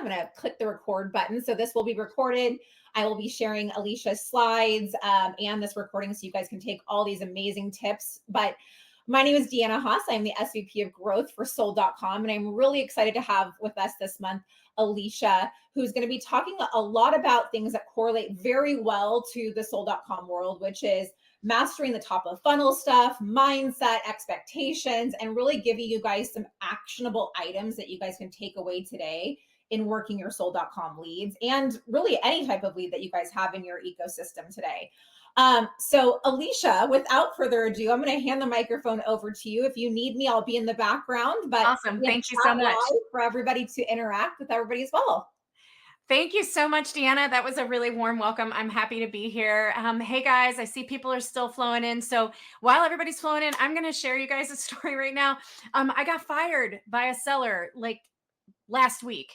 I'm going to click the record button. So this will be recorded. I will be sharing Alyssia's slides and this recording so you guys can take all these amazing tips. But my name is Deanna Haas. I'm the SVP of Growth for Sold.com, and I'm really excited to have with us this month Alyssia, who's going to be talking a lot about things that correlate very well to the Sold.com world, which is mastering the top of funnel stuff, mindset, expectations, and really giving you guys some actionable items that you guys can take away today in working your Sold.com leads and really any type of lead that you guys have in your ecosystem today. So Alyssia, without further ado, I'm going to hand the microphone over to you. If you need me, I'll be in the background, but awesome. Thank you so much for everybody to interact with everybody as well. Thank you so much, Deanna. That was a really warm welcome. I'm happy to be here. Hey guys, I see people are still flowing in. So while everybody's flowing in, I'm going to share you guys a story right now. I got fired by a seller like last week.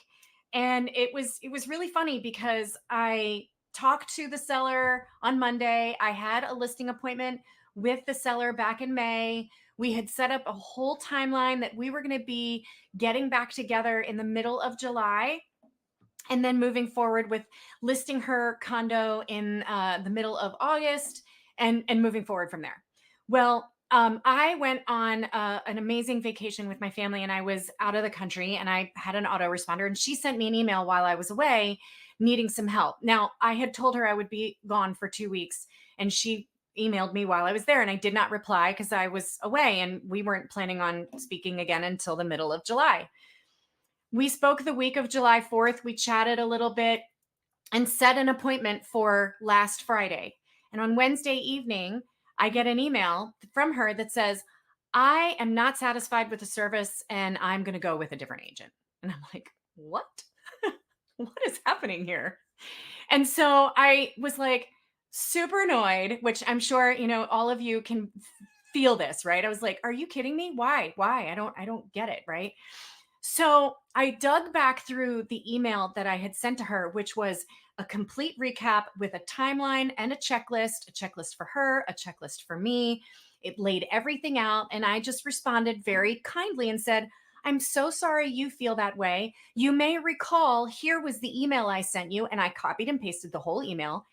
And it was really funny because I talked to the seller on Monday. I had a listing appointment with the seller back in May. We had set up a whole timeline that we were going to be getting back together in the middle of July and then moving forward with listing her condo in the middle of August and moving forward from there. Well, I went on an amazing vacation with my family and I was out of the country and I had an autoresponder and she sent me an email while I was away needing some help. Now, I had told her I would be gone for 2 weeks and she emailed me while I was there and I did not reply because I was away and we weren't planning on speaking again until the middle of July. We spoke the week of July 4th. We chatted a little bit and set an appointment for last Friday. And on Wednesday evening, I get an email from her that says, I am not satisfied with the service and I'm going to go with a different agent. And I'm like, what? What is happening here? And so I was like super annoyed, which I'm sure, all of you can feel this, right? I was like, are you kidding me? Why? I don't get it, right? So I dug back through the email that I had sent to her, which was a complete recap with a timeline and a checklist for her, a checklist for me. It laid everything out. And I just responded very kindly and said, I'm so sorry you feel that way. You may recall, here was the email I sent you. And I copied and pasted the whole email.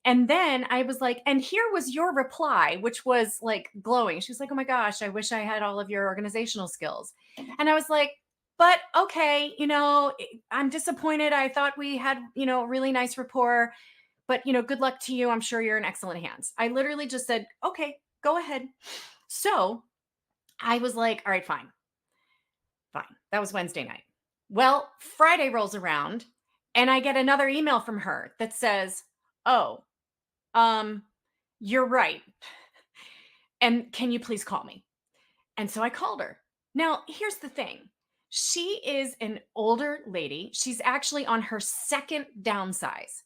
And then I was like, and here was your reply, which was like glowing. She was like, oh my gosh, I wish I had all of your organizational skills. And I was like, but okay, I'm disappointed. I thought we had, really nice rapport, but, good luck to you. I'm sure you're in excellent hands. I literally just said, okay, go ahead. So I was like, all right, fine. That was Wednesday night. Well, Friday rolls around and I get another email from her that says, oh, you're right. And can you please call me? And so I called her. Now, here's the thing. She is an older lady. She's actually on her second downsize.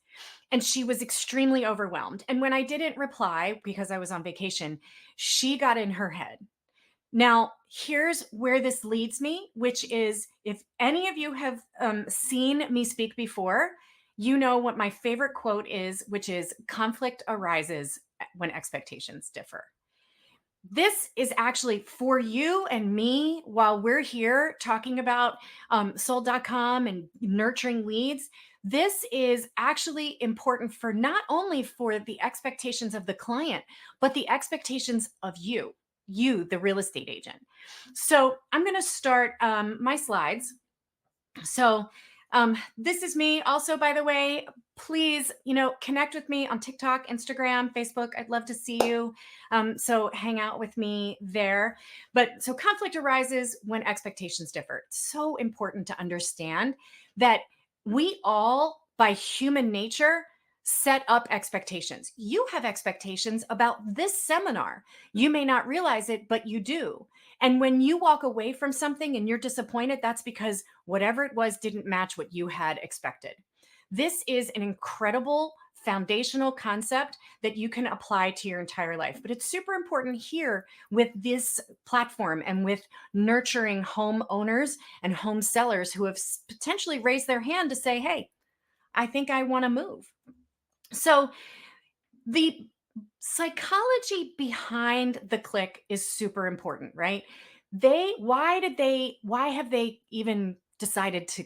And she was extremely overwhelmed. And when I didn't reply because I was on vacation, she got in her head. Now, here's where this leads me, which is if any of you have seen me speak before, you know what my favorite quote is, which is conflict arises when expectations differ. This is actually for you and me while we're here talking about sold.com and nurturing leads. This is actually important for not only for the expectations of the client, but the expectations of you, the real estate agent. So I'm going to start my slides. So this is me. Also, by the way, please, connect with me on TikTok, Instagram, Facebook. I'd love to see you. So hang out with me there. But so conflict arises when expectations differ. It's so important to understand that we all, by human nature, set up expectations. You have expectations about this seminar. You may not realize it, but you do. And when you walk away from something and you're disappointed, that's because whatever it was didn't match what you had expected. This is an incredible foundational concept that you can apply to your entire life. But it's super important here with this platform and with nurturing homeowners and home sellers who have potentially raised their hand to say, hey, I think I want to move. So the psychology behind the click is super important, right? Why have they even decided to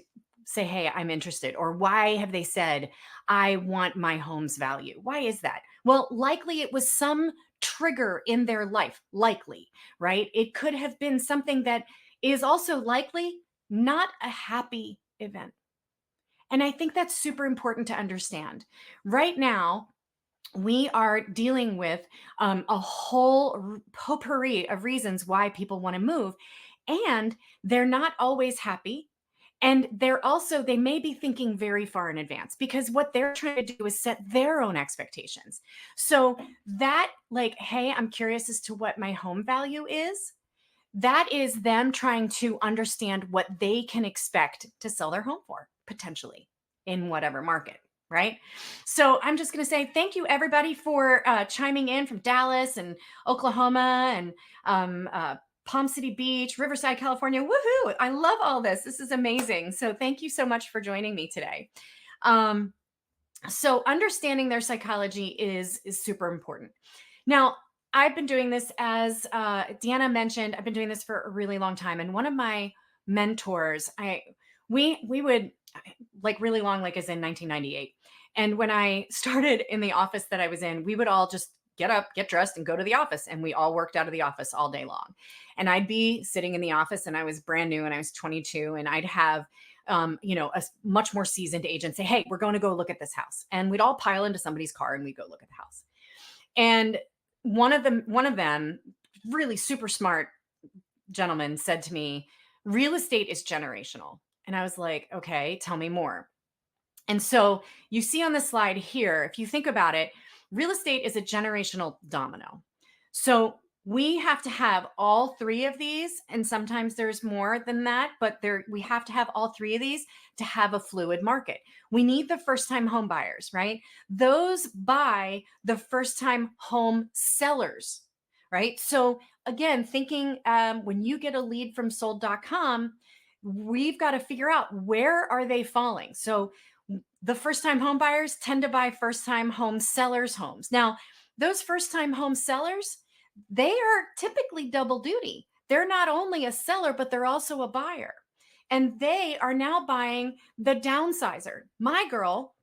say, hey, I'm interested? Or why have they said, I want my home's value? Why is that? Well, likely it was some trigger in their life, likely, right? It could have been something that is also likely not a happy event. And I think that's super important to understand. Right now, we are dealing with a whole potpourri of reasons why people want to move, and they're not always happy. And they may be thinking very far in advance, because what they're trying to do is set their own expectations. So that, like, hey, I'm curious as to what my home value is. That is them trying to understand what they can expect to sell their home for, potentially, in whatever market, right? So I'm just going to say thank you, everybody, for chiming in from Dallas and Oklahoma and Palm City Beach, Riverside, California. Woohoo! I love all this. This is amazing. So thank you so much for joining me today. So understanding their psychology is super important. Now, I've been doing this, as Deanna mentioned, I've been doing this for a really long time. And one of my mentors, we would, like, really long, like as in 1998. And when I started in the office that I was in, we would all just get up, get dressed, and go to the office. And we all worked out of the office all day long. And I'd be sitting in the office, and I was brand new and I was 22, and I'd have a much more seasoned agent say, hey, we're going to go look at this house. And we'd all pile into somebody's car and we'd go look at the house. And one of them, really super smart gentleman, said to me, real estate is generational. And I was like, okay, tell me more. And so you see on the slide here, if you think about it, real estate is a generational domino. So we have to have all three of these, and sometimes there's more than that, but we have to have all three of these to have a fluid market. We need the first-time home buyers, right? Those buy the first-time home sellers, right? So again, thinking when you get a lead from sold.com, we've got to figure out, where are they falling? So the first-time home buyers tend to buy first-time home sellers' homes. Now, those first-time home sellers, they are typically double duty. They're not only a seller, but they're also a buyer. And they are now buying the downsizer. My girl,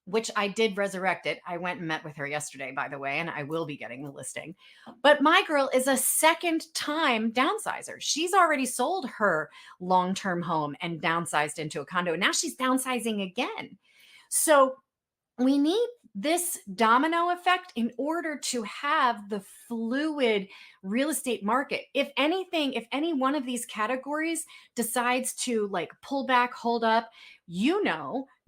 which I did resurrect it. I went and met with her yesterday, by the way, and I will be getting the listing. But my girl is a second-time downsizer. She's already sold her long-term home and downsized into a condo. Now she's downsizing again. So we need this domino effect in order to have the fluid real estate market. If anything, if any one of these categories decides to, like, pull back, hold up,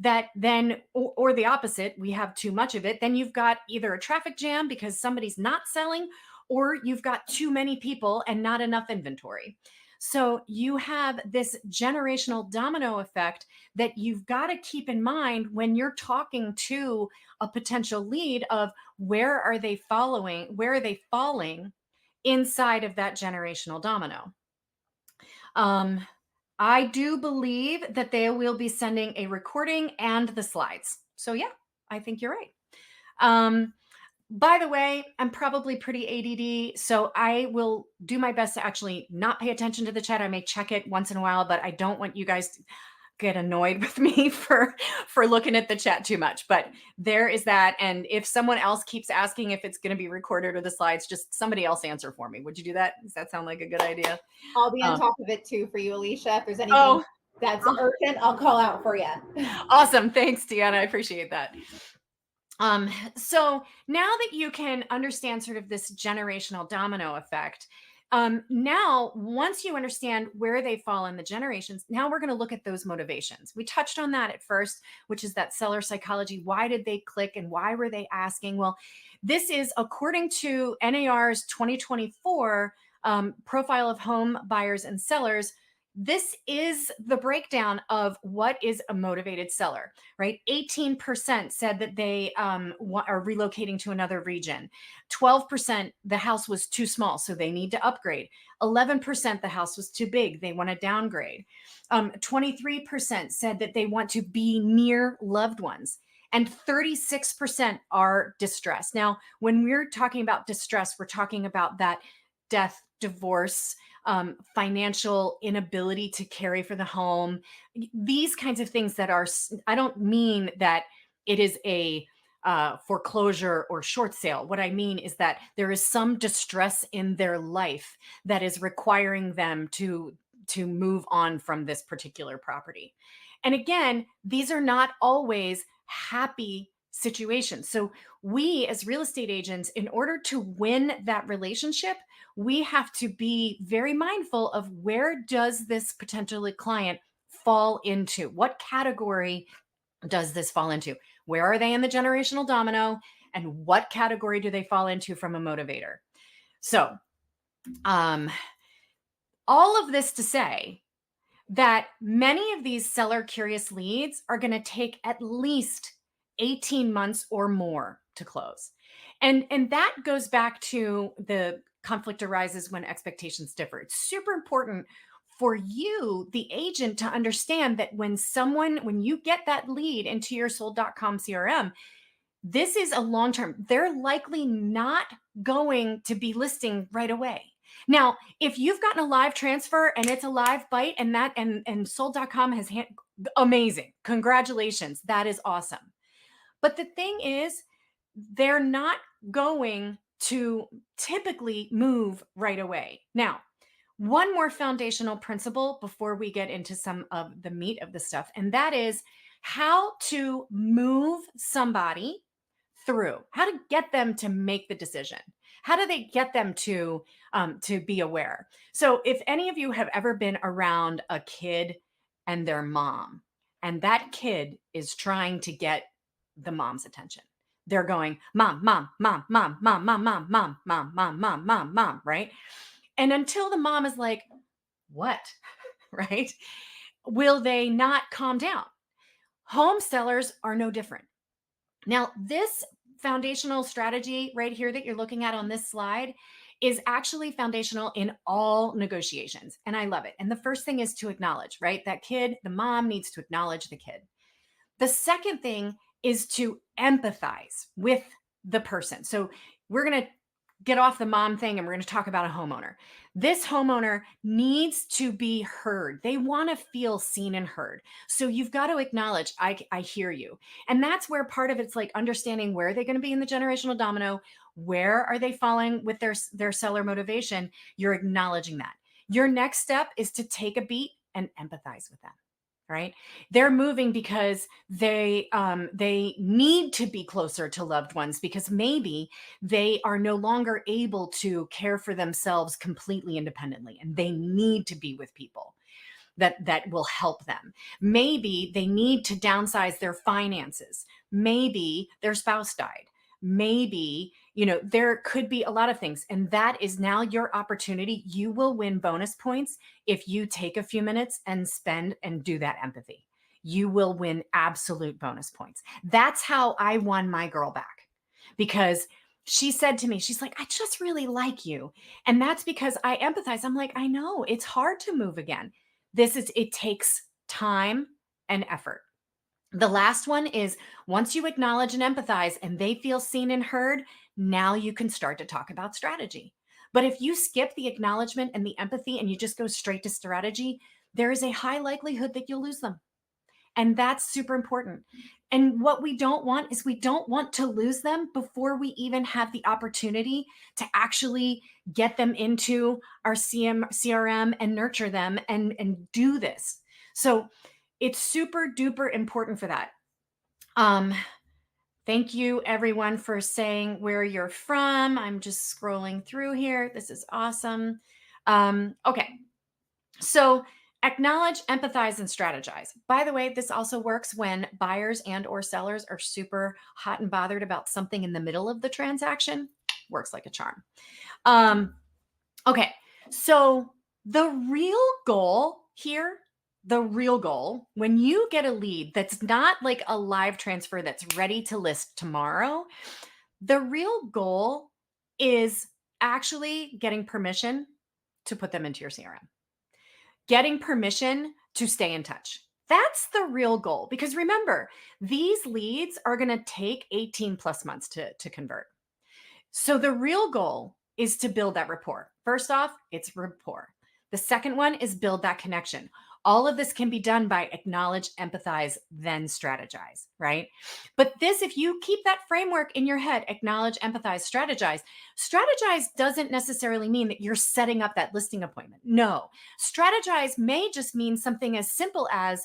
that then, or the opposite, we have too much of it, then you've got either a traffic jam because somebody's not selling, or you've got too many people and not enough inventory. So you have this generational domino effect that you've got to keep in mind when you're talking to a potential lead, of where are they falling inside of that generational domino. I do believe that they will be sending a recording and the slides. So yeah, I think you're right. By the way, I'm probably pretty ADD, so I will do my best to actually not pay attention to the chat. I may check it once in a while, but I don't want you guys to get annoyed with me for looking at the chat too much. But there is that. And if someone else keeps asking if it's going to be recorded or the slides, just somebody else answer for me. Would you do that? Does that sound like a good idea? I'll be on top of it too for you, Alyssia. If there's anything that's urgent, I'll call out for you. Awesome. Thanks, Deanna. I appreciate that. So now that you can understand sort of this generational domino effect, now, once you understand where they fall in the generations, now we're going to look at those motivations. We touched on that at first, which is that seller psychology. Why did they click and why were they asking? Well, this is according to NAR's 2024 profile of home buyers and sellers. This is the breakdown of what is a motivated seller, right? 18% said that they are relocating to another region. 12%, the house was too small, so they need to upgrade. 11%, the house was too big, they want to downgrade. 23% said that they want to be near loved ones. And 36% are distressed. Now, when we're talking about distress, we're talking about that death, divorce, financial inability to carry for the home, these kinds of things that are, I don't mean that it is a foreclosure or short sale. What I mean is that there is some distress in their life that is requiring them to move on from this particular property. And again, these are not always happy situations. So we as real estate agents, in order to win that relationship, we have to be very mindful of where does this potential client fall into? What category does this fall into? Where are they in the generational domino? And what category do they fall into from a motivator? So, all of this to say that many of these seller curious leads are going to take at least 18 months or more to close. And that goes back to the conflict arises when expectations differ. It's super important for you, the agent, to understand that when you get that lead into your sold.com CRM, this is a long term. They're likely not going to be listing right away. Now, if you've gotten a live transfer and it's a live bite and sold.com has amazing. Congratulations. That is awesome. But the thing is, they're not going to typically move right away. Now, one more foundational principle before we get into some of the meat of the stuff, and that is how to move somebody through, how to get them to make the decision. How do they get them to be aware? So if any of you have ever been around a kid and their mom, and that kid is trying to get the mom's attention, they're going, mom, mom, mom, mom, mom, mom, mom, mom, mom, mom, mom, mom, mom, right? And until the mom is like, what, right? Will they not calm down? Home sellers are no different. Now, this foundational strategy right here that you're looking at on this slide is actually foundational in all negotiations. And I love it. And the first thing is to acknowledge, right? That kid, the mom needs to acknowledge the kid. The second thing is to empathize with the person. So we're going to get off the mom thing and we're going to talk about a homeowner. This homeowner needs to be heard. They want to feel seen and heard. So you've got to acknowledge, I hear you. And that's where part of it's like understanding where are they going to be in the generational domino? Where are they falling with their seller motivation? You're acknowledging that. Your next step is to take a beat and empathize with them. Right? They're moving because they need to be closer to loved ones because maybe they are no longer able to care for themselves completely independently and they need to be with people that will help them. Maybe they need to downsize their finances. Maybe their spouse died. Maybe, there could be a lot of things. And that is now your opportunity. You will win bonus points if you take a few minutes and spend and do that empathy. You will win absolute bonus points. That's how I won my girl back, because she said to me, she's like, I just really like you. And that's because I empathize. I'm like, I know it's hard to move again. It takes time and effort. The last one is once you acknowledge and empathize and they feel seen and heard, now you can start to talk about strategy. But if you skip the acknowledgement and the empathy and you just go straight to strategy, there is a high likelihood that you'll lose them. And that's super important. And what we don't want is we don't want to lose them before we even have the opportunity to actually get them into our CRM and nurture them and do this. So it's super duper important for that. Thank you everyone for saying where you're from. I'm just scrolling through here. This is awesome. Okay. So acknowledge, empathize, and strategize. By the way, this also works when buyers and or sellers are super hot and bothered about something in the middle of the transaction. Works like a charm. Okay. So the real goal here, when you get a lead that's not like a live transfer that's ready to list tomorrow, the real goal is actually getting permission to put them into your CRM, getting permission to stay in touch. That's the real goal. Because remember, these leads are going to take 18 plus months to convert. So the real goal is to build that rapport. First off, it's rapport. The second one is build that connection. All of this can be done by acknowledge, empathize, then strategize, right? But this, if you keep that framework in your head, acknowledge, empathize, strategize doesn't necessarily mean that you're setting up that listing appointment. No, strategize may just mean something as simple as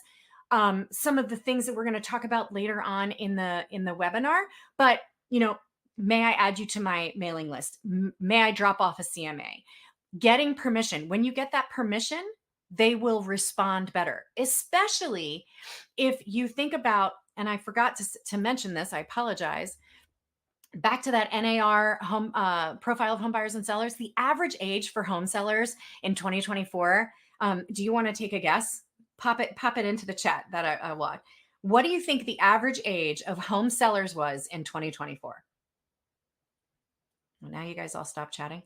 some of the things that we're going to talk about later on in the webinar. But may I add you to my mailing list? May I drop off a CMA? Getting permission. When you get that permission, they will respond better, especially if you think about, and I forgot to mention this, I apologize. Back to that NAR home profile of home buyers and sellers, the average age for home sellers in 2024. Do you want to take a guess? Pop it into the chat that I want. What do you think the average age of home sellers was in 2024? Well, now you guys all stop chatting.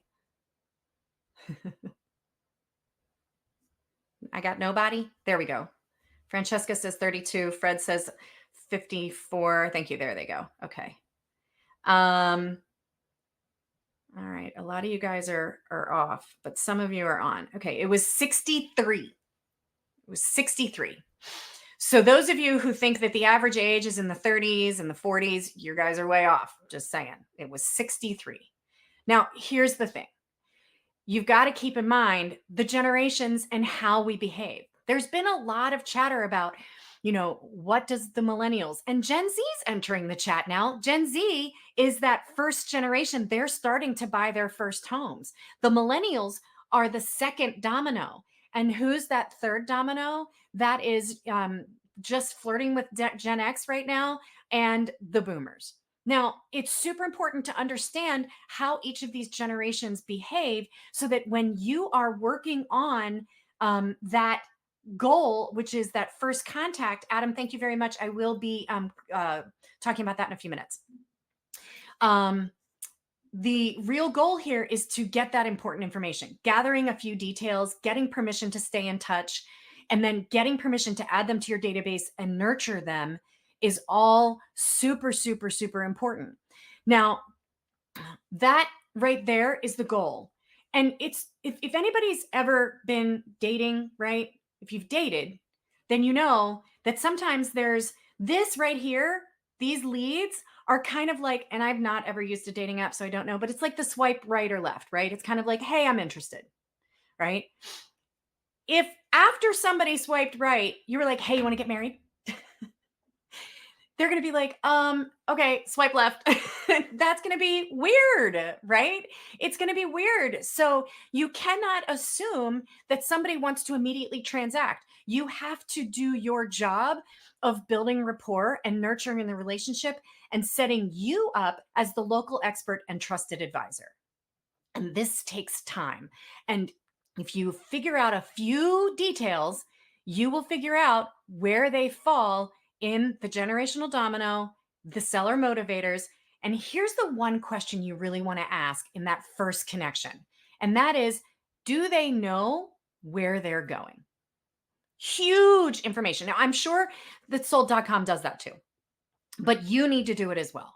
I got nobody. There we go. Francesca says 32. Fred says 54. Thank you. There they go. Okay. All right. A lot of you guys are off, but some of you are on. Okay. It was 63. It was 63. So those of you who think that the average age is in the 30s and the 40s, you guys are way off. Just saying. It was 63. Now, here's the thing. You've got to keep in mind the generations and how we behave. There's been a lot of chatter about, what does the millennials and Gen Z's entering the chat now. Gen Z is that first generation. They're starting to buy their first homes. The millennials are the second domino. And who's that third domino? That is just flirting with Gen X right now and the boomers. Now, it's super important to understand how each of these generations behave so that when you are working on that goal, which is that first contact, Adam, thank you very much. I will be talking about that in a few minutes. The real goal here is to get that important information, gathering a few details, getting permission to stay in touch, and then getting permission to add them to your database and nurture them is all super, super, super important. Now, that right there is the goal. And it's if anybody's ever been dating, right? If you've dated, then you know that sometimes there's this right here, these leads are kind of like, and I've not ever used a dating app, so I don't know, but it's like the swipe right or left, right? It's kind of like, hey, I'm interested, right? If after somebody swiped right, you were like, hey, you want to get married? They're going to be like, okay, swipe left. That's going to be weird, right? It's going to be weird. So you cannot assume that somebody wants to immediately transact. You have to do your job of building rapport and nurturing the relationship and setting you up as the local expert and trusted advisor. And this takes time. And if you figure out a few details, you will figure out where they fall in the generational domino, the seller motivators. And here's the one question you really want to ask in that first connection. And that is, do they know where they're going? Huge information. Now, I'm sure that sold.com does that too, but you need to do it as well.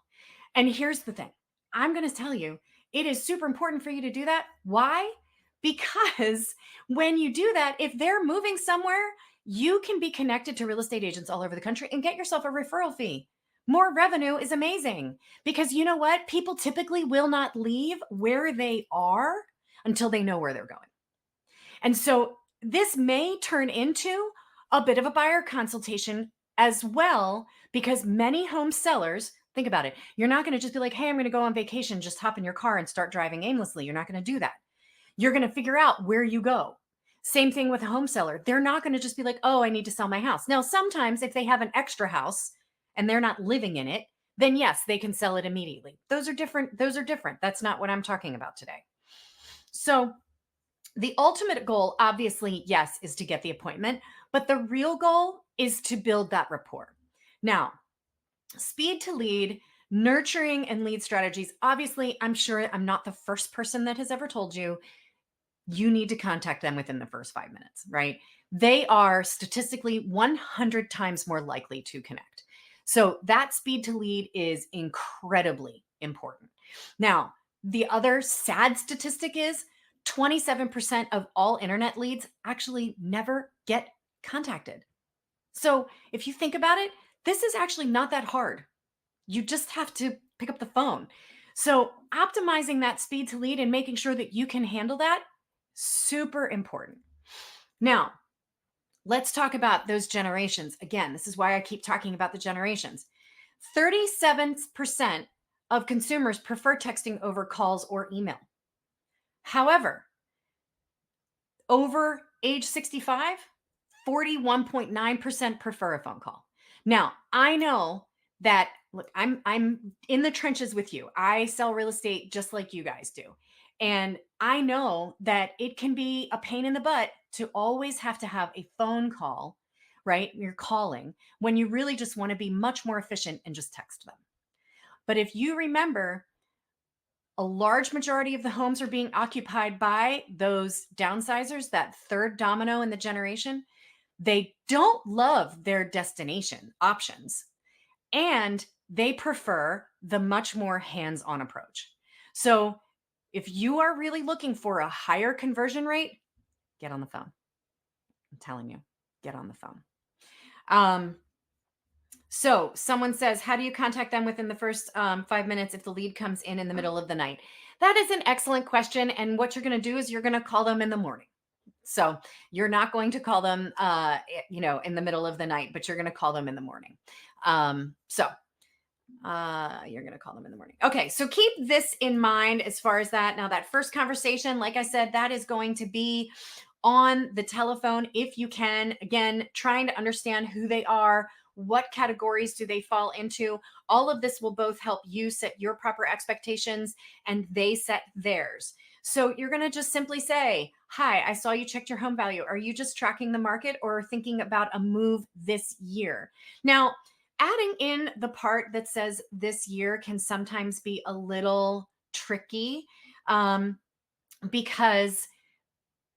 And here's the thing. I'm going to tell you, it is super important for you to do that. Why? Because when you do that, if they're moving somewhere, you can be connected to real estate agents all over the country and get yourself a referral fee. More revenue is amazing because you know what? People typically will not leave where they are until they know where they're going. And so this may turn into a bit of a buyer consultation as well, because many home sellers, think about it. You're not going to just be like, hey, I'm going to go on vacation, just hop in your car and start driving aimlessly. You're not going to do that. You're going to figure out where you go. Same thing with a home seller. They're not going to just be like, oh, I need to sell my house. Now, sometimes if they have an extra house and they're not living in it, then yes, they can sell it immediately. Those are different. That's not what I'm talking about today. So the ultimate goal, obviously, yes, is to get the appointment, but the real goal is to build that rapport. Now, speed to lead, nurturing and lead strategies. Obviously, I'm sure I'm not the first person that has ever told you need to contact them within the first 5 minutes, right? They are statistically 100 times more likely to connect. So that speed to lead is incredibly important. Now, the other sad statistic is 27% of all internet leads actually never get contacted. So if you think about it, this is actually not that hard. You just have to pick up the phone. So optimizing that speed to lead and making sure that you can handle that, super important. Now, let's talk about those generations. Again, this is why I keep talking about the generations. 37% of consumers prefer texting over calls or email. However, over age 65, 41.9% prefer a phone call. Now, I know that, look, I'm in the trenches with you. I sell real estate just like you guys do. And I know that it can be a pain in the butt to always have to have a phone call, right? You're calling when you really just want to be much more efficient and just text them. But if you remember, a large majority of the homes are being occupied by those downsizers, that third domino in the generation. They don't love their destination options, and they prefer the much more hands-on approach. So if you are really looking for a higher conversion rate, get on the phone. I'm telling you, get on the phone. So someone says, how do you contact them within the first 5 minutes if the lead comes in the middle of the night? That is an excellent question. And what you're going to do is you're going to call them in the morning. So you're not going to call them, in the middle of the night, but you're going to call them in the morning. You're going to call them in the morning. Okay. So keep this in mind as far as that. Now, that first conversation, like I said, that is going to be on the telephone if you can. Again, trying to understand who they are, what categories do they fall into. All of this will both help you set your proper expectations and they set theirs. So you're going to just simply say, hi, I saw you checked your home value. Are you just tracking the market or thinking about a move this year? Now, adding in the part that says this year can sometimes be a little tricky because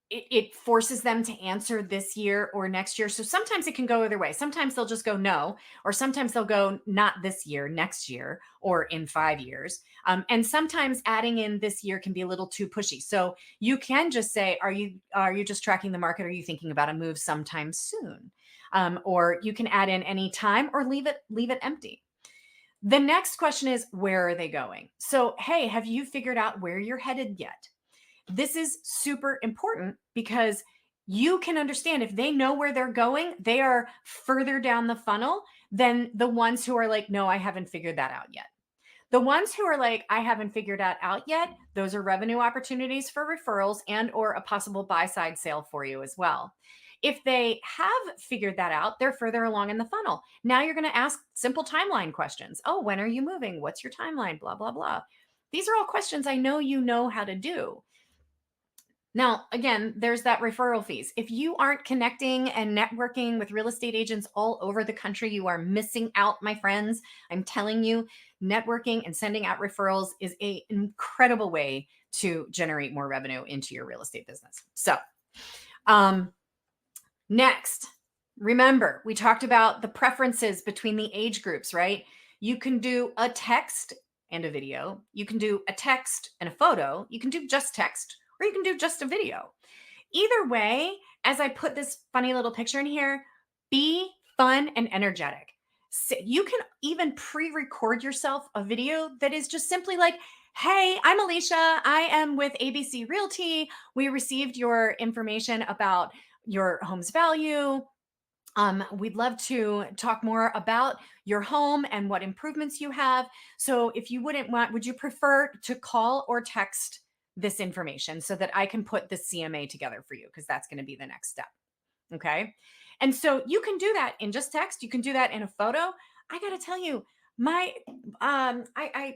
it forces them to answer this year or next year. So sometimes it can go either way. Sometimes they'll just go no, or sometimes they'll go not this year, next year, or in 5 years. And sometimes adding in this year can be a little too pushy. So you can just say, are you just tracking the market? Are you thinking about a move sometime soon? Or you can add in any time or leave it empty. The next question is, where are they going? So, hey, have you figured out where you're headed yet? This is super important because you can understand if they know where they're going, they are further down the funnel than the ones who are like, no, I haven't figured that out yet. The ones who are like, I haven't figured that out yet, those are revenue opportunities for referrals and or a possible buy-side sale for you as well. If they have figured that out, they're further along in the funnel. Now you're going to ask simple timeline questions. Oh, when are you moving? What's your timeline? Blah, blah, blah. These are all questions I know you know how to do. Now, again, there's that referral fees. If you aren't connecting and networking with real estate agents all over the country, you are missing out, my friends. I'm telling you, networking and sending out referrals is an incredible way to generate more revenue into your real estate business. So, next, remember, we talked about the preferences between the age groups, right? You can do a text and a video. You can do a text and a photo. You can do just text, or you can do just a video. Either way, as I put this funny little picture in here, be fun and energetic. So you can even pre-record yourself a video that is just simply like, hey, I'm Alyssia. I am with ABC Realty. We received your information about your home's value. We'd love to talk more about your home and what improvements you have. So if you would you prefer to call or text this information so that I can put the CMA together for you? Because that's going to be the next step. Okay. And so you can do that in just text. You can do that in a photo. I got to tell you, I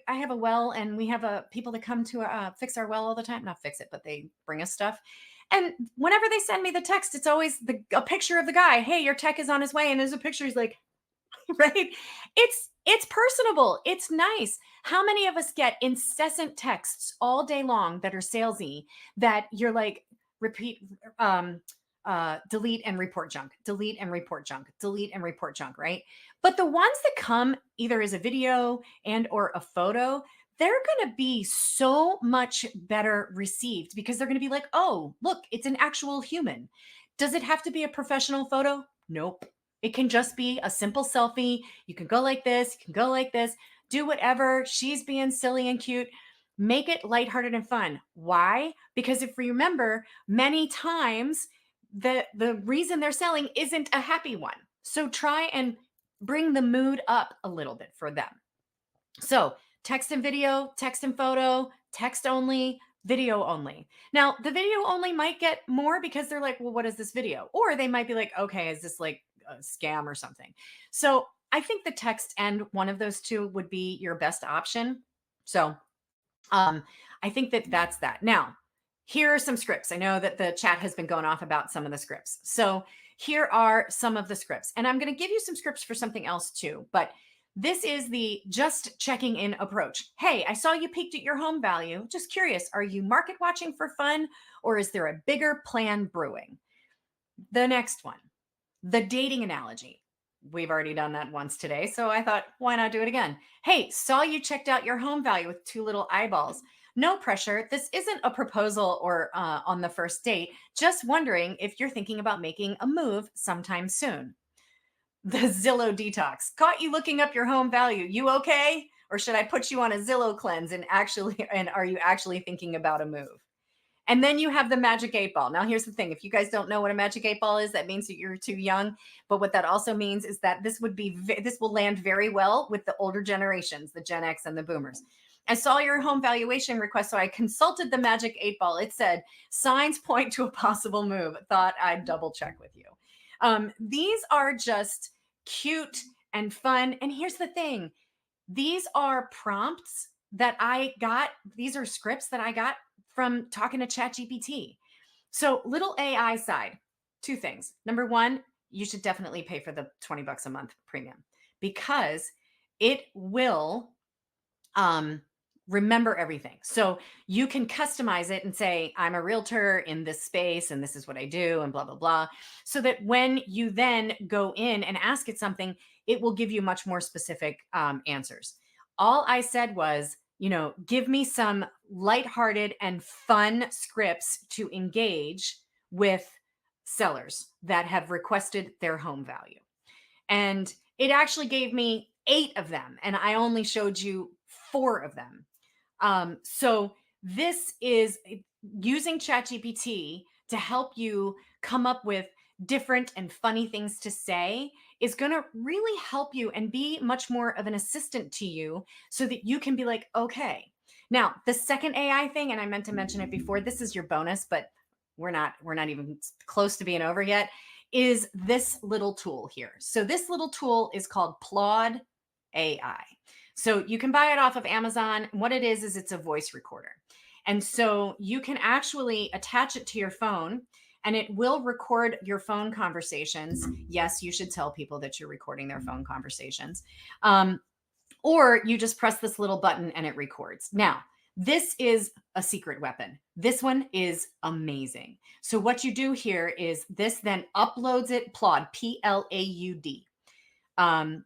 have a well, and we have people that come to fix our well all the time. Not fix it, but they bring us stuff. And whenever they send me the text, it's always a picture of the guy. Hey, your tech is on his way. And there's a picture. He's like, right? It's personable. It's nice. How many of us get incessant texts all day long that are salesy that you're like, repeat, delete and report junk, delete and report junk, delete and report junk, right? But the ones that come either as a video and or a photo, they're going to be so much better received because they're going to be like, oh, look, it's an actual human. Does it have to be a professional photo? Nope. It can just be a simple selfie. You can go like this, you can go like this, do whatever. She's being silly and cute. Make it lighthearted and fun. Why? Because if you remember, many times the reason they're selling isn't a happy one. So try and bring the mood up a little bit for them. So text and video, text and photo, text only, video only. Now, the video only might get more because they're like, well, what is this video? Or they might be like, okay, is this like a scam or something? So I think the text and one of those two would be your best option. So I think that that's that. Now, here are some scripts. I know that the chat has been going off about some of the scripts. So here are some of the scripts. And I'm going to give you some scripts for something else too. But this is the just checking in approach. Hey, I saw you peaked at your home value. Just curious, are you market watching for fun or is there a bigger plan brewing? The next one, the dating analogy. We've already done that once today. So I thought, why not do it again? Hey, saw you checked out your home value with two little eyeballs. No pressure. This isn't a proposal or on the first date. Just wondering if you're thinking about making a move sometime soon. The Zillow detox. Caught you looking up your home value. You okay? Or should I put you on a Zillow cleanse and are you actually thinking about a move? And then you have the magic 8 ball. Now, here's the thing. If you guys don't know what a magic 8 ball is, that means that you're too young. But what that also means is that this will land very well with the older generations, the Gen X and the boomers. I saw your home valuation request, so I consulted the magic 8 ball. It said, signs point to a possible move. Thought I'd double check with you. These are just cute and fun. And here's the thing. These are prompts that I got. These are scripts that I got from talking to ChatGPT. So little AI side, two things. Number one, you should definitely pay for the $20 a month premium because it will remember everything. So you can customize it and say, I'm a realtor in this space and this is what I do and blah, blah, blah. So that when you then go in and ask it something, it will give you much more specific answers. All I said was, give me some lighthearted and fun scripts to engage with sellers that have requested their home value. And it actually gave me 8 of them, and I only showed you 4 of them. So this is using ChatGPT to help you come up with different and funny things to say is going to really help you and be much more of an assistant to you so that you can be like, okay. Now, the second AI thing, and I meant to mention it before, this is your bonus, but we're not even close to being over yet, is this little tool here. So this little tool is called Plod AI. So you can buy it off of Amazon. What it is it's a voice recorder. And so you can actually attach it to your phone and it will record your phone conversations. Yes, you should tell people that you're recording their phone conversations. Or you just press this little button and it records. Now, this is a secret weapon. This one is amazing. So what you do here is this then uploads it, Plod, P-L-A-U-D.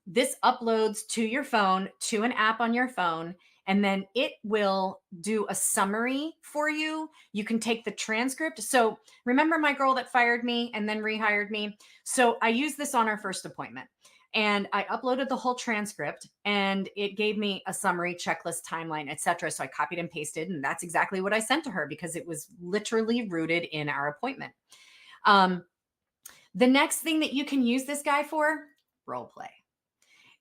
This uploads to your phone, to an app on your phone, and then it will do a summary for you. You can take the transcript. So remember my girl that fired me and then rehired me? So I used this on our first appointment and I uploaded the whole transcript and it gave me a summary, checklist, timeline, etc. So I copied and pasted, and that's exactly what I sent to her because it was literally rooted in our appointment. The next thing that you can use this guy for, role play.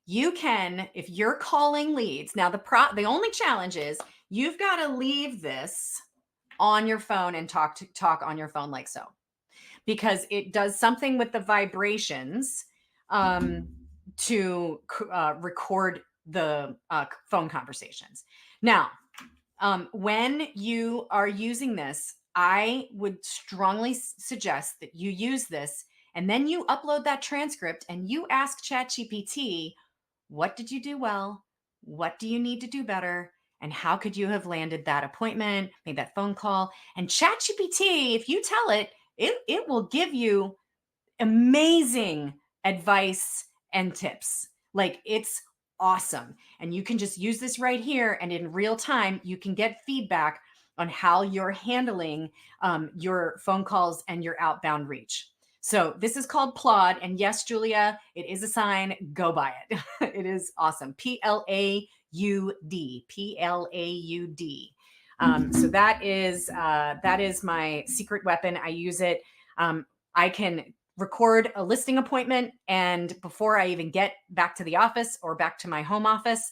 You can, if you're calling leads. Now, the only challenge is you've got to leave this on your phone and talk on your phone like so, because it does something with the vibrations to record the phone conversations. Now, when you are using this, I would strongly suggest that you use this and then you upload that transcript and you ask ChatGPT, what did you do well? What do you need to do better? And how could you have landed that appointment, made that phone call? And ChatGPT, if you tell it, it will give you amazing advice and tips. Like, it's awesome. And you can just use this right here. And in real time, you can get feedback on how you're handling your phone calls and your outbound reach. So this is called Plod. And yes, Julia, it is a sign. Go buy it. It is awesome. Plaud. Plaud. So that is my secret weapon. I use it. I can record a listing appointment, and before I even get back to the office or back to my home office,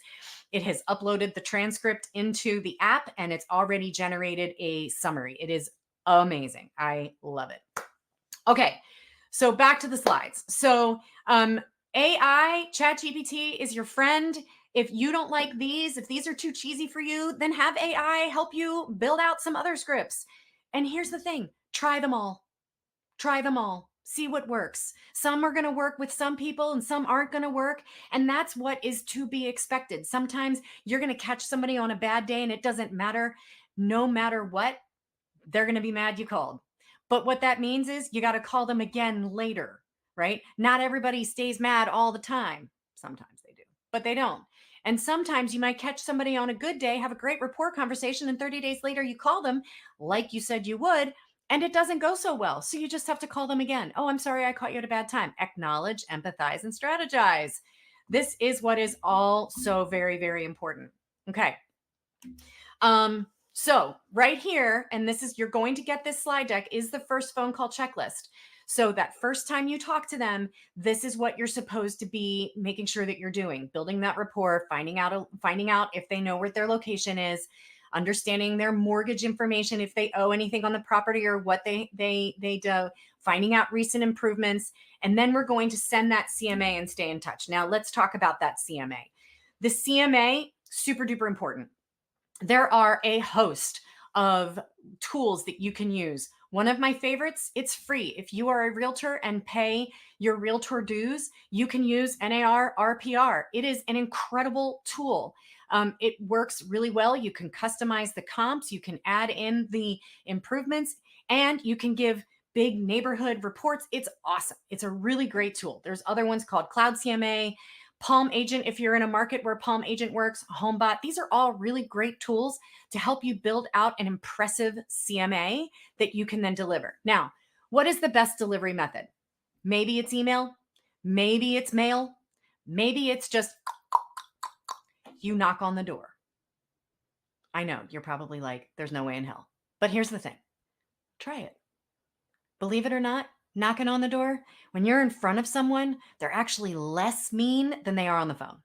it has uploaded the transcript into the app and it's already generated a summary. It is amazing. I love it. Okay, so back to the slides. So AI, ChatGPT is your friend. If you don't like these, if these are too cheesy for you, then have AI help you build out some other scripts. And here's the thing, try them all. Try them all. See what works. Some are going to work with some people and some aren't going to work. And that's what is to be expected. Sometimes you're going to catch somebody on a bad day and it doesn't matter. No matter what, they're going to be mad you called. But what that means is you got to call them again later, right? Not everybody stays mad all the time. Sometimes they do, but they don't. And sometimes you might catch somebody on a good day, have a great rapport conversation, and 30 days later you call them like you said you would, and it doesn't go so well. So you just have to call them again. Oh, I'm sorry, I caught you at a bad time. Acknowledge, empathize, and strategize. This is what is all so very, very important. Okay. So right here, and this is, you're going to get this slide deck, is the first phone call checklist. So that first time you talk to them, this is what you're supposed to be making sure that you're doing, building that rapport, finding out if they know where their location is, understanding their mortgage information, if they owe anything on the property or what they do, finding out recent improvements. And then we're going to send that CMA and stay in touch. Now let's talk about that CMA. The CMA, super duper important. There are a host of tools that you can use. One of my favorites, it's free. If you are a realtor and pay your realtor dues, you can use NAR RPR. It is an incredible tool. It works really well. You can customize the comps, you can add in the improvements, and you can give big neighborhood reports. It's awesome. It's a really great tool. There's other ones called Cloud CMA, Palm Agent, if you're in a market where Palm Agent works, HomeBot. These are all really great tools to help you build out an impressive CMA that you can then deliver. Now, what is the best delivery method? Maybe it's email, maybe it's mail, maybe it's just you knock on the door. I know you're probably like, there's no way in hell. But here's the thing. Try it. Believe it or not, knocking on the door, when you're in front of someone, they're actually less mean than they are on the phone.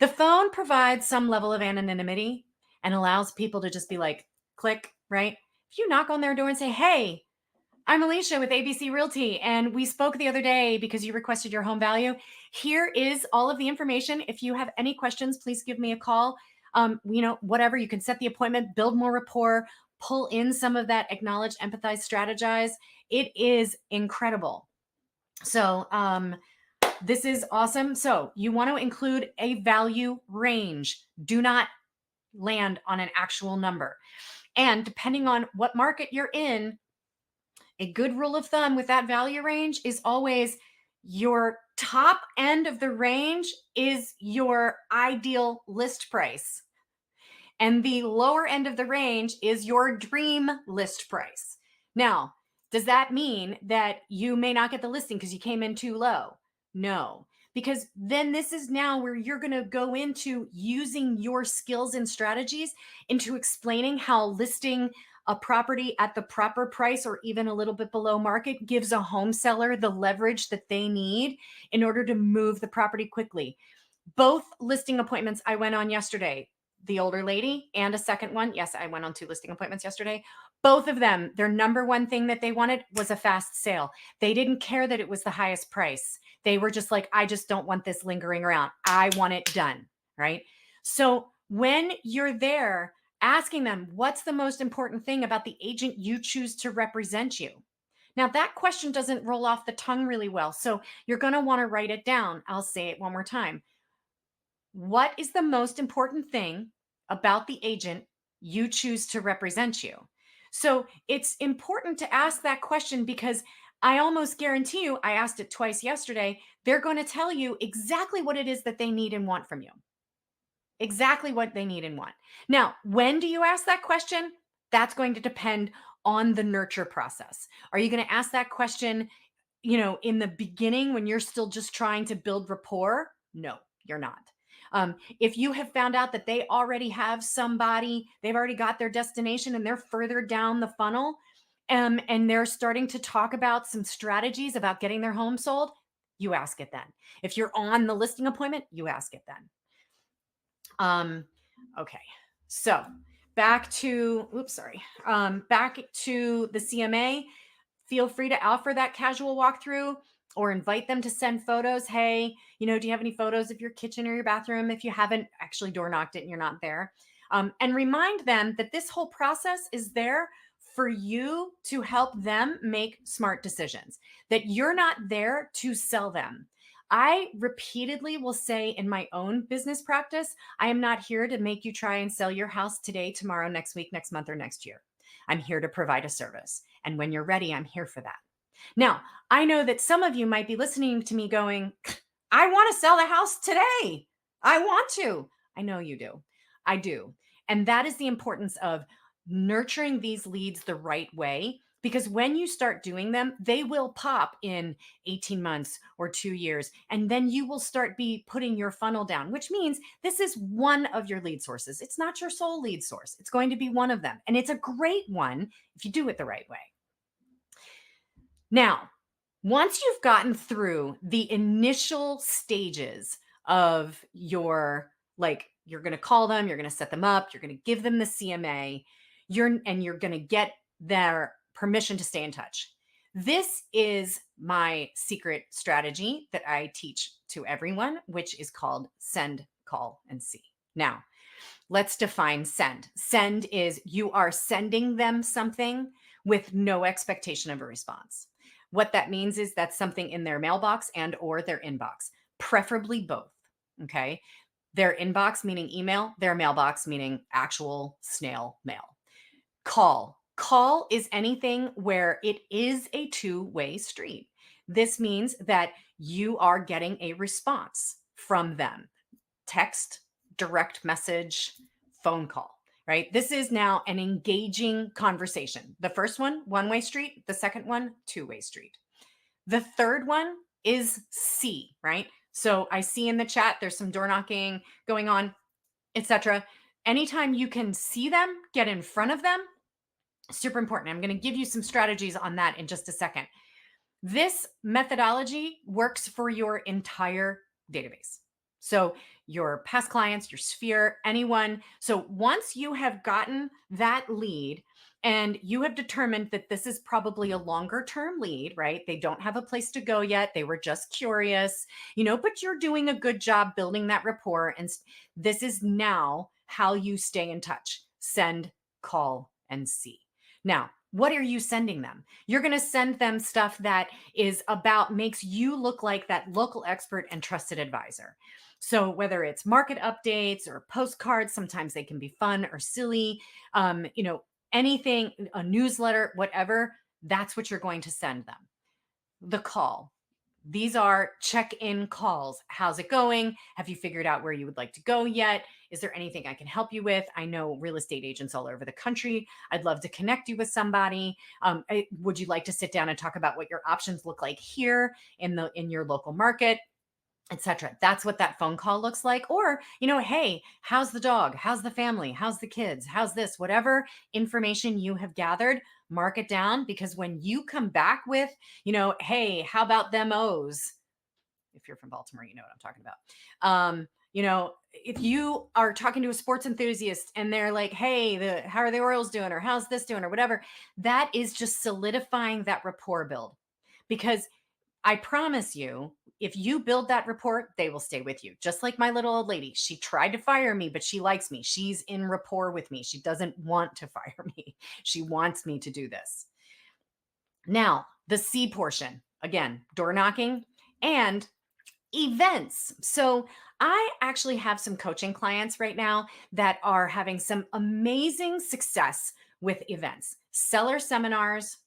The phone provides some level of anonymity and allows people to just be like, click, right? If you knock on their door and say, hey, I'm Alyssia with ABC Realty, and we spoke the other day because you requested your home value. Here is all of the information. If you have any questions, please give me a call. Whatever, you can set the appointment, build more rapport, pull in some of that acknowledge, empathize, strategize. It is incredible. So this is awesome. So you want to include a value range. Do not land on an actual number. And depending on what market you're in, a good rule of thumb with that value range is always your top end of the range is your ideal list price. And the lower end of the range is your dream list price. Now, does that mean that you may not get the listing because you came in too low? No, because then this is now where you're going to go into using your skills and strategies into explaining how listing a property at the proper price or even a little bit below market gives a home seller the leverage that they need in order to move the property quickly. Both listing appointments I went on yesterday, the older lady and a second one. Yes, I went on 2 listing appointments yesterday. Both of them, their number one thing that they wanted was a fast sale. They didn't care that it was the highest price. They were just like, I just don't want this lingering around. I want it done, right? So when you're there, asking them, what's the most important thing about the agent you choose to represent you? Now, that question doesn't roll off the tongue really well. So you're going to want to write it down. I'll say it one more time. What is the most important thing about the agent you choose to represent you? So it's important to ask that question because I almost guarantee you, I asked it twice yesterday, they're going to tell you exactly what it is that they need and want from you. Exactly what they need and want. Now, when do you ask that question? That's going to depend on the nurture process. Are you going to ask that question, in the beginning when you're still just trying to build rapport? No, you're not. If you have found out that they already have somebody, they've already got their destination and they're further down the funnel, and they're starting to talk about some strategies about getting their home sold, you ask it then. If you're on the listing appointment, you ask it then. Okay. So back to, back to the CMA. Feel free to offer that casual walkthrough or invite them to send photos. Hey, do you have any photos of your kitchen or your bathroom if you haven't actually door knocked it and you're not there? And remind them that this whole process is there for you to help them make smart decisions, that you're not there to sell them. I repeatedly will say in my own business practice, I am not here to make you try and sell your house today, tomorrow, next week, next month, or next year. I'm here to provide a service. And when you're ready, I'm here for that. Now, I know that some of you might be listening to me going, I want to sell the house today. I want to. I know you do. I do. And that is the importance of nurturing these leads the right way. Because when you start doing them, they will pop in 18 months or 2 years. And then you will start putting your funnel down, which means this is one of your lead sources. It's not your sole lead source. It's going to be one of them. And it's a great one if you do it the right way. Now, once you've gotten through the initial stages of you're going to call them, you're going to set them up, you're going to give them the CMA, you're going to get their permission to stay in touch. This is my secret strategy that I teach to everyone, which is called send, call, and see. Now, let's define send. Send is you are sending them something with no expectation of a response. What that means is that's something in their mailbox and or their inbox, preferably both. Okay. Their inbox meaning email, their mailbox meaning actual snail mail. Call is anything where it is a two-way street. This means that you are getting a response from them. Text, direct message, phone call, right? This is now an engaging conversation. The first one-way street. The second one, two-way street. The third one is C, right? So I see in the chat, there's some door knocking going on, etc. Anytime you can see them, get in front of them, super important. I'm going to give you some strategies on that in just a second. This methodology works for your entire database. So your past clients, your sphere, anyone. So once you have gotten that lead and you have determined that this is probably a longer term lead, right? They don't have a place to go yet. They were just curious, but you're doing a good job building that rapport. And this is now how you stay in touch. Send, call, and see. Now, what are you sending them? You're going to send them stuff that makes you look like that local expert and trusted advisor. So whether it's market updates or postcards, sometimes they can be fun or silly, anything, a newsletter, whatever, that's what you're going to send them. The call. These are check-in calls. How's it going? Have you figured out where you would like to go yet? Is there anything I can help you with? I know real estate agents all over the country. I'd love to connect you with somebody. Would you like to sit down and talk about what your options look like here in your local market, etc.? That's what that phone call looks like. Or, hey, how's the dog? How's the family? How's the kids? How's this? Whatever information you have gathered, mark it down, because when you come back with, hey, how about them O's? If you're from Baltimore, you know what I'm talking about. If you are talking to a sports enthusiast and they're like, hey, how are the Orioles doing? Or how's this doing? Or whatever, that is just solidifying that rapport build. Because I promise you, if you build that rapport, they will stay with you. Just like my little old lady. She tried to fire me, but she likes me. She's in rapport with me. She doesn't want to fire me. She wants me to do this. Now, the C portion, again, door knocking and events. So I actually have some coaching clients right now that are having some amazing success with events, seller seminars,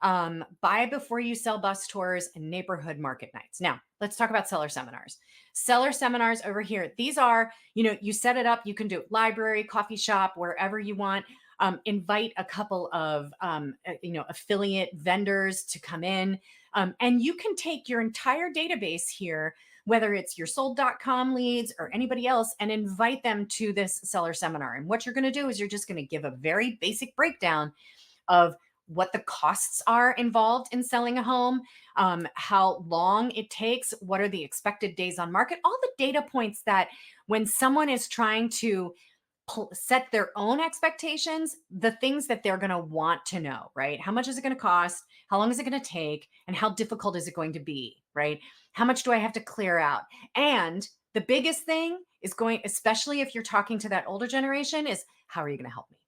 buy before you sell bus tours and neighborhood market nights. Now, let's talk about seller seminars. Seller seminars over here. These are, you set it up. You can do it library, coffee shop, wherever you want. Invite a couple of, affiliate vendors to come in. And you can take your entire database here, whether it's your sold.com leads or anybody else, and invite them to this seller seminar. And what you're going to do is you're just going to give a very basic breakdown of what the costs are involved in selling a home, how long it takes, what are the expected days on market, all the data points that when someone is trying to set their own expectations, the things that they're going to want to know, right? How much is it going to cost? How long is it going to take? And how difficult is it going to be, right? How much do I have to clear out? And the biggest thing is going, especially if you're talking to that older generation, is how are you going to help me?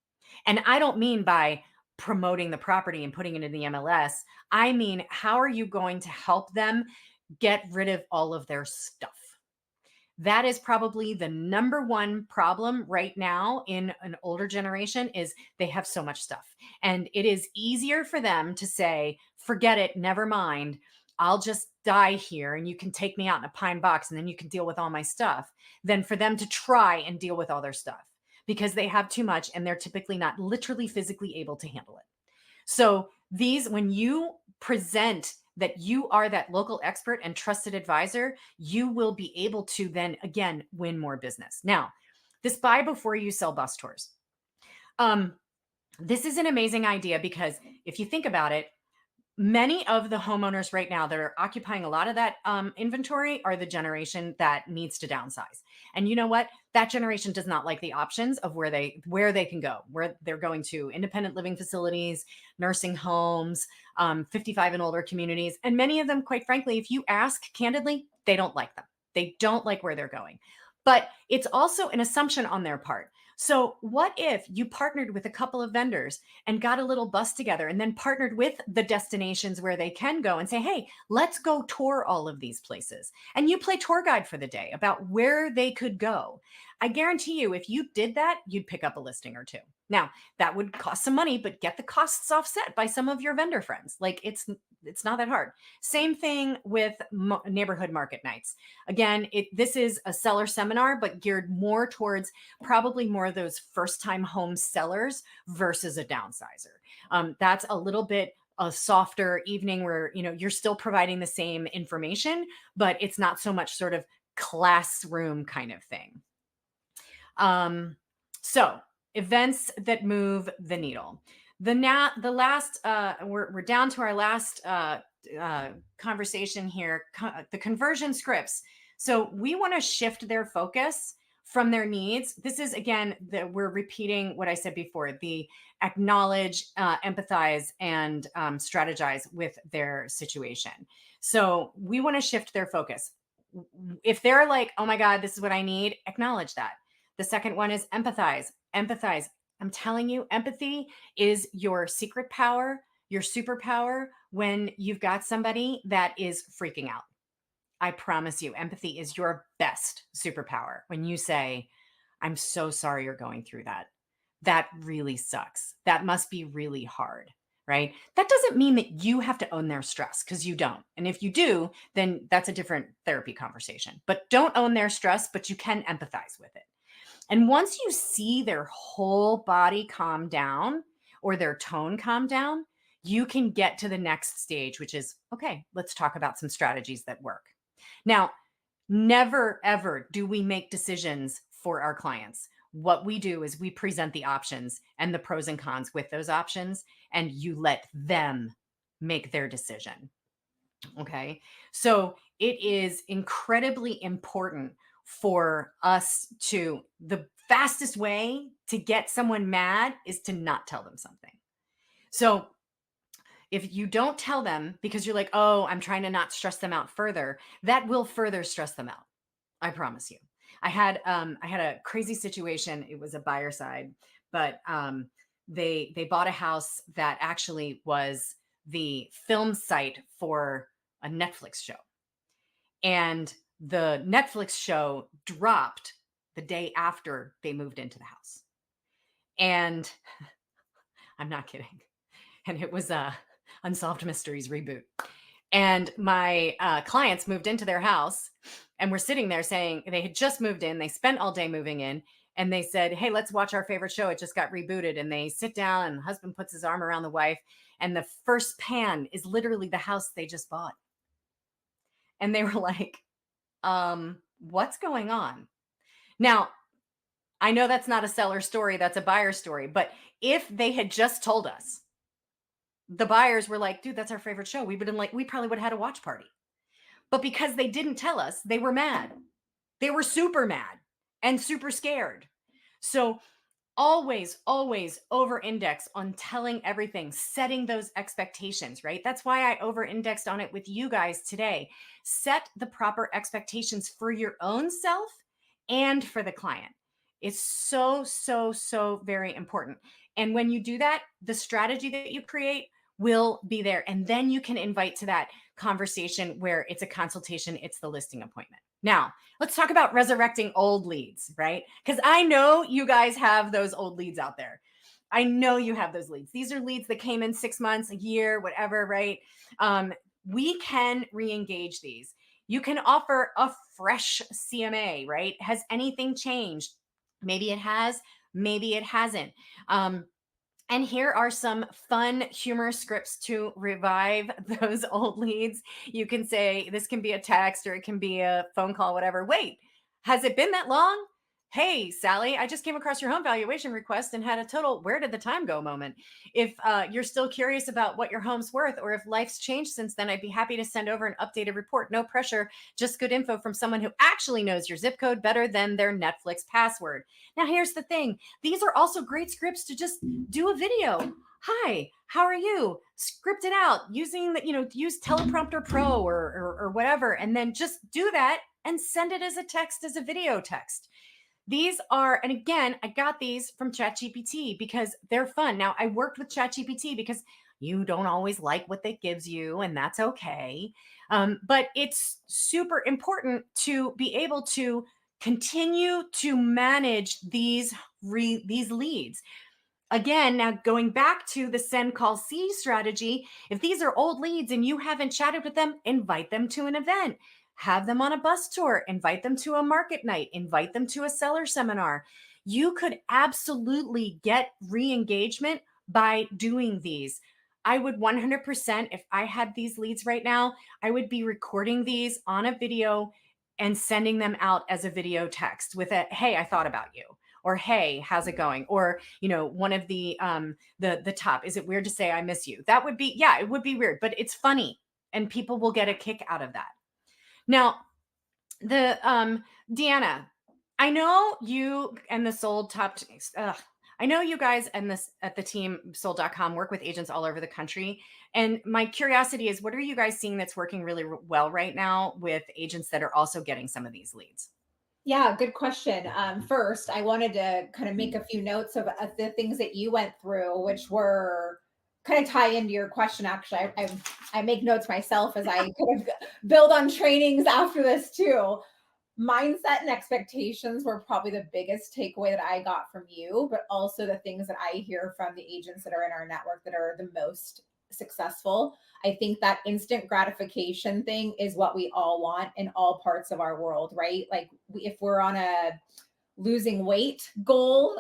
And I don't mean by promoting the property and putting it in the MLS. I mean, how are you going to help them get rid of all of their stuff? That is probably the number one problem right now in an older generation is they have so much stuff. And it is easier for them to say, forget it, never mind. I'll just die here and you can take me out in a pine box and then you can deal with all my stuff, than for them to try and deal with all their stuff because they have too much and they're typically not literally physically able to handle it. So when you present that you are that local expert and trusted advisor, you will be able to then again win more business. Now, this buy before you sell bus tours. This is an amazing idea because if you think about it, many of the homeowners right now that are occupying a lot of that inventory are the generation that needs to downsize. And you know what? That generation does not like the options of where they can go, where they're going to independent living facilities, nursing homes, 55 and older communities. And many of them, quite frankly, if you ask candidly, they don't like them. They don't like where they're going. But it's also an assumption on their part. So what if you partnered with a couple of vendors and got a little bus together and then partnered with the destinations where they can go and say, hey, let's go tour all of these places. And you play tour guide for the day about where they could go. I guarantee you, if you did that, you'd pick up a listing or two. Now, that would cost some money, but get the costs offset by some of your vendor friends. Like it's not that hard. Same thing with neighborhood market nights. Again, this is a seller seminar, but geared more towards probably more of those first-time home sellers versus a downsizer. That's a little bit a softer evening where you're still providing the same information, but it's not so much sort of classroom kind of thing. So events that move the needle. We're down to our last conversation here, the conversion scripts. So we want to shift their focus from their needs. This is, again, we're repeating what I said before, the acknowledge, empathize, and strategize with their situation. So we want to shift their focus. If they're like, oh my God, this is what I need, acknowledge that. The second one is empathize. Empathize. I'm telling you, empathy is your secret power, your superpower when you've got somebody that is freaking out. I promise you, empathy is your best superpower when you say, I'm so sorry you're going through that. That really sucks. That must be really hard, right? That doesn't mean that you have to own their stress, because you don't. And if you do, then that's a different therapy conversation. But don't own their stress, but you can empathize with it. And once you see their whole body calm down or their tone calm down, you can get to the next stage, which is, okay, let's talk about some strategies that work. Now, never, ever do we make decisions for our clients. What we do is we present the options and the pros and cons with those options, and you let them make their decision. Okay. So it is incredibly important for us the fastest way to get someone mad is to not tell them something. So if you don't tell them because you're like, oh, I'm trying to not stress them out further, that will further stress them out. I promise you. I had a crazy situation. It was a buyer side, but they bought a house that actually was the film site for a Netflix show. And the Netflix show dropped the day after they moved into the house. And I'm not kidding. And it was Unsolved Mysteries reboot. And my clients moved into their house and were sitting there saying they had just moved in. They spent all day moving in. And they said, hey, let's watch our favorite show. It just got rebooted. And they sit down and the husband puts his arm around the wife. And the first pan is literally the house they just bought. And they were like, what's going on? Now, I know that's not a seller story. That's a buyer story. But if they had just told us, the buyers were like, dude, that's our favorite show. We probably would have had a watch party. But because they didn't tell us, they were mad. They were super mad and super scared. So always, always over index on telling everything, setting those expectations, right? That's why I over indexed on it with you guys today. Set the proper expectations for your own self and for the client. It's so, so, so very important. And when you do that, the strategy that you create will be there. And then you can invite to that conversation where it's a consultation, it's the listing appointment. Now, let's talk about resurrecting old leads, right? Because I know you guys have those old leads out there. I know you have those leads. These are leads that came in 6 months, a year, whatever, right? We can re-engage these. You can offer a fresh CMA, right? Has anything changed? Maybe it has, maybe it hasn't. And here are some fun, humorous scripts to revive those old leads. You can say, this can be a text or it can be a phone call, whatever. Wait, has it been that long? Hey, Sally, I just came across your home valuation request and had a total where did the time go moment. If you're still curious about what your home's worth or if life's changed since then, I'd be happy to send over an updated report. No pressure, just good info from someone who actually knows your zip code better than their Netflix password. Now, here's the thing. These are also great scripts to just do a video. Hi, how are you? Script it out using the, use Teleprompter Pro or whatever, and then just do that and send it as a text, as a video text. These are, and again, I got these from ChatGPT because they're fun. Now, I worked with ChatGPT because you don't always like what it gives you, and that's okay. But it's super important to be able to continue to manage these leads. Again, now going back to the send, call, see strategy, if these are old leads and you haven't chatted with them, invite them to an event. Have them on a bus tour, invite them to a market night, invite them to a seller seminar. You could absolutely get re-engagement by doing these. I would 100%, if I had these leads right now, I would be recording these on a video and sending them out as a video text with a, hey, I thought about you. Or, hey, how's it going? Or, one of the top, is it weird to say I miss you? That would be, yeah, it would be weird, but it's funny and people will get a kick out of that. Now, Deanna, I know you and the Sold Top, I know you guys and this at the team sold.com work with agents all over the country. And my curiosity is, what are you guys seeing that's working really well right now with agents that are also getting some of these leads? Yeah, good question. First, I wanted to kind of make a few notes of the things that you went through, which were kind of tie into your question. Actually, I make notes myself as I kind of build on trainings after this too. Mindset and expectations were probably the biggest takeaway that I got from you, but also the things that I hear from the agents that are in our network that are the most successful. I think that instant gratification thing is what we all want in all parts of our world, right? Like if we're on a losing weight goal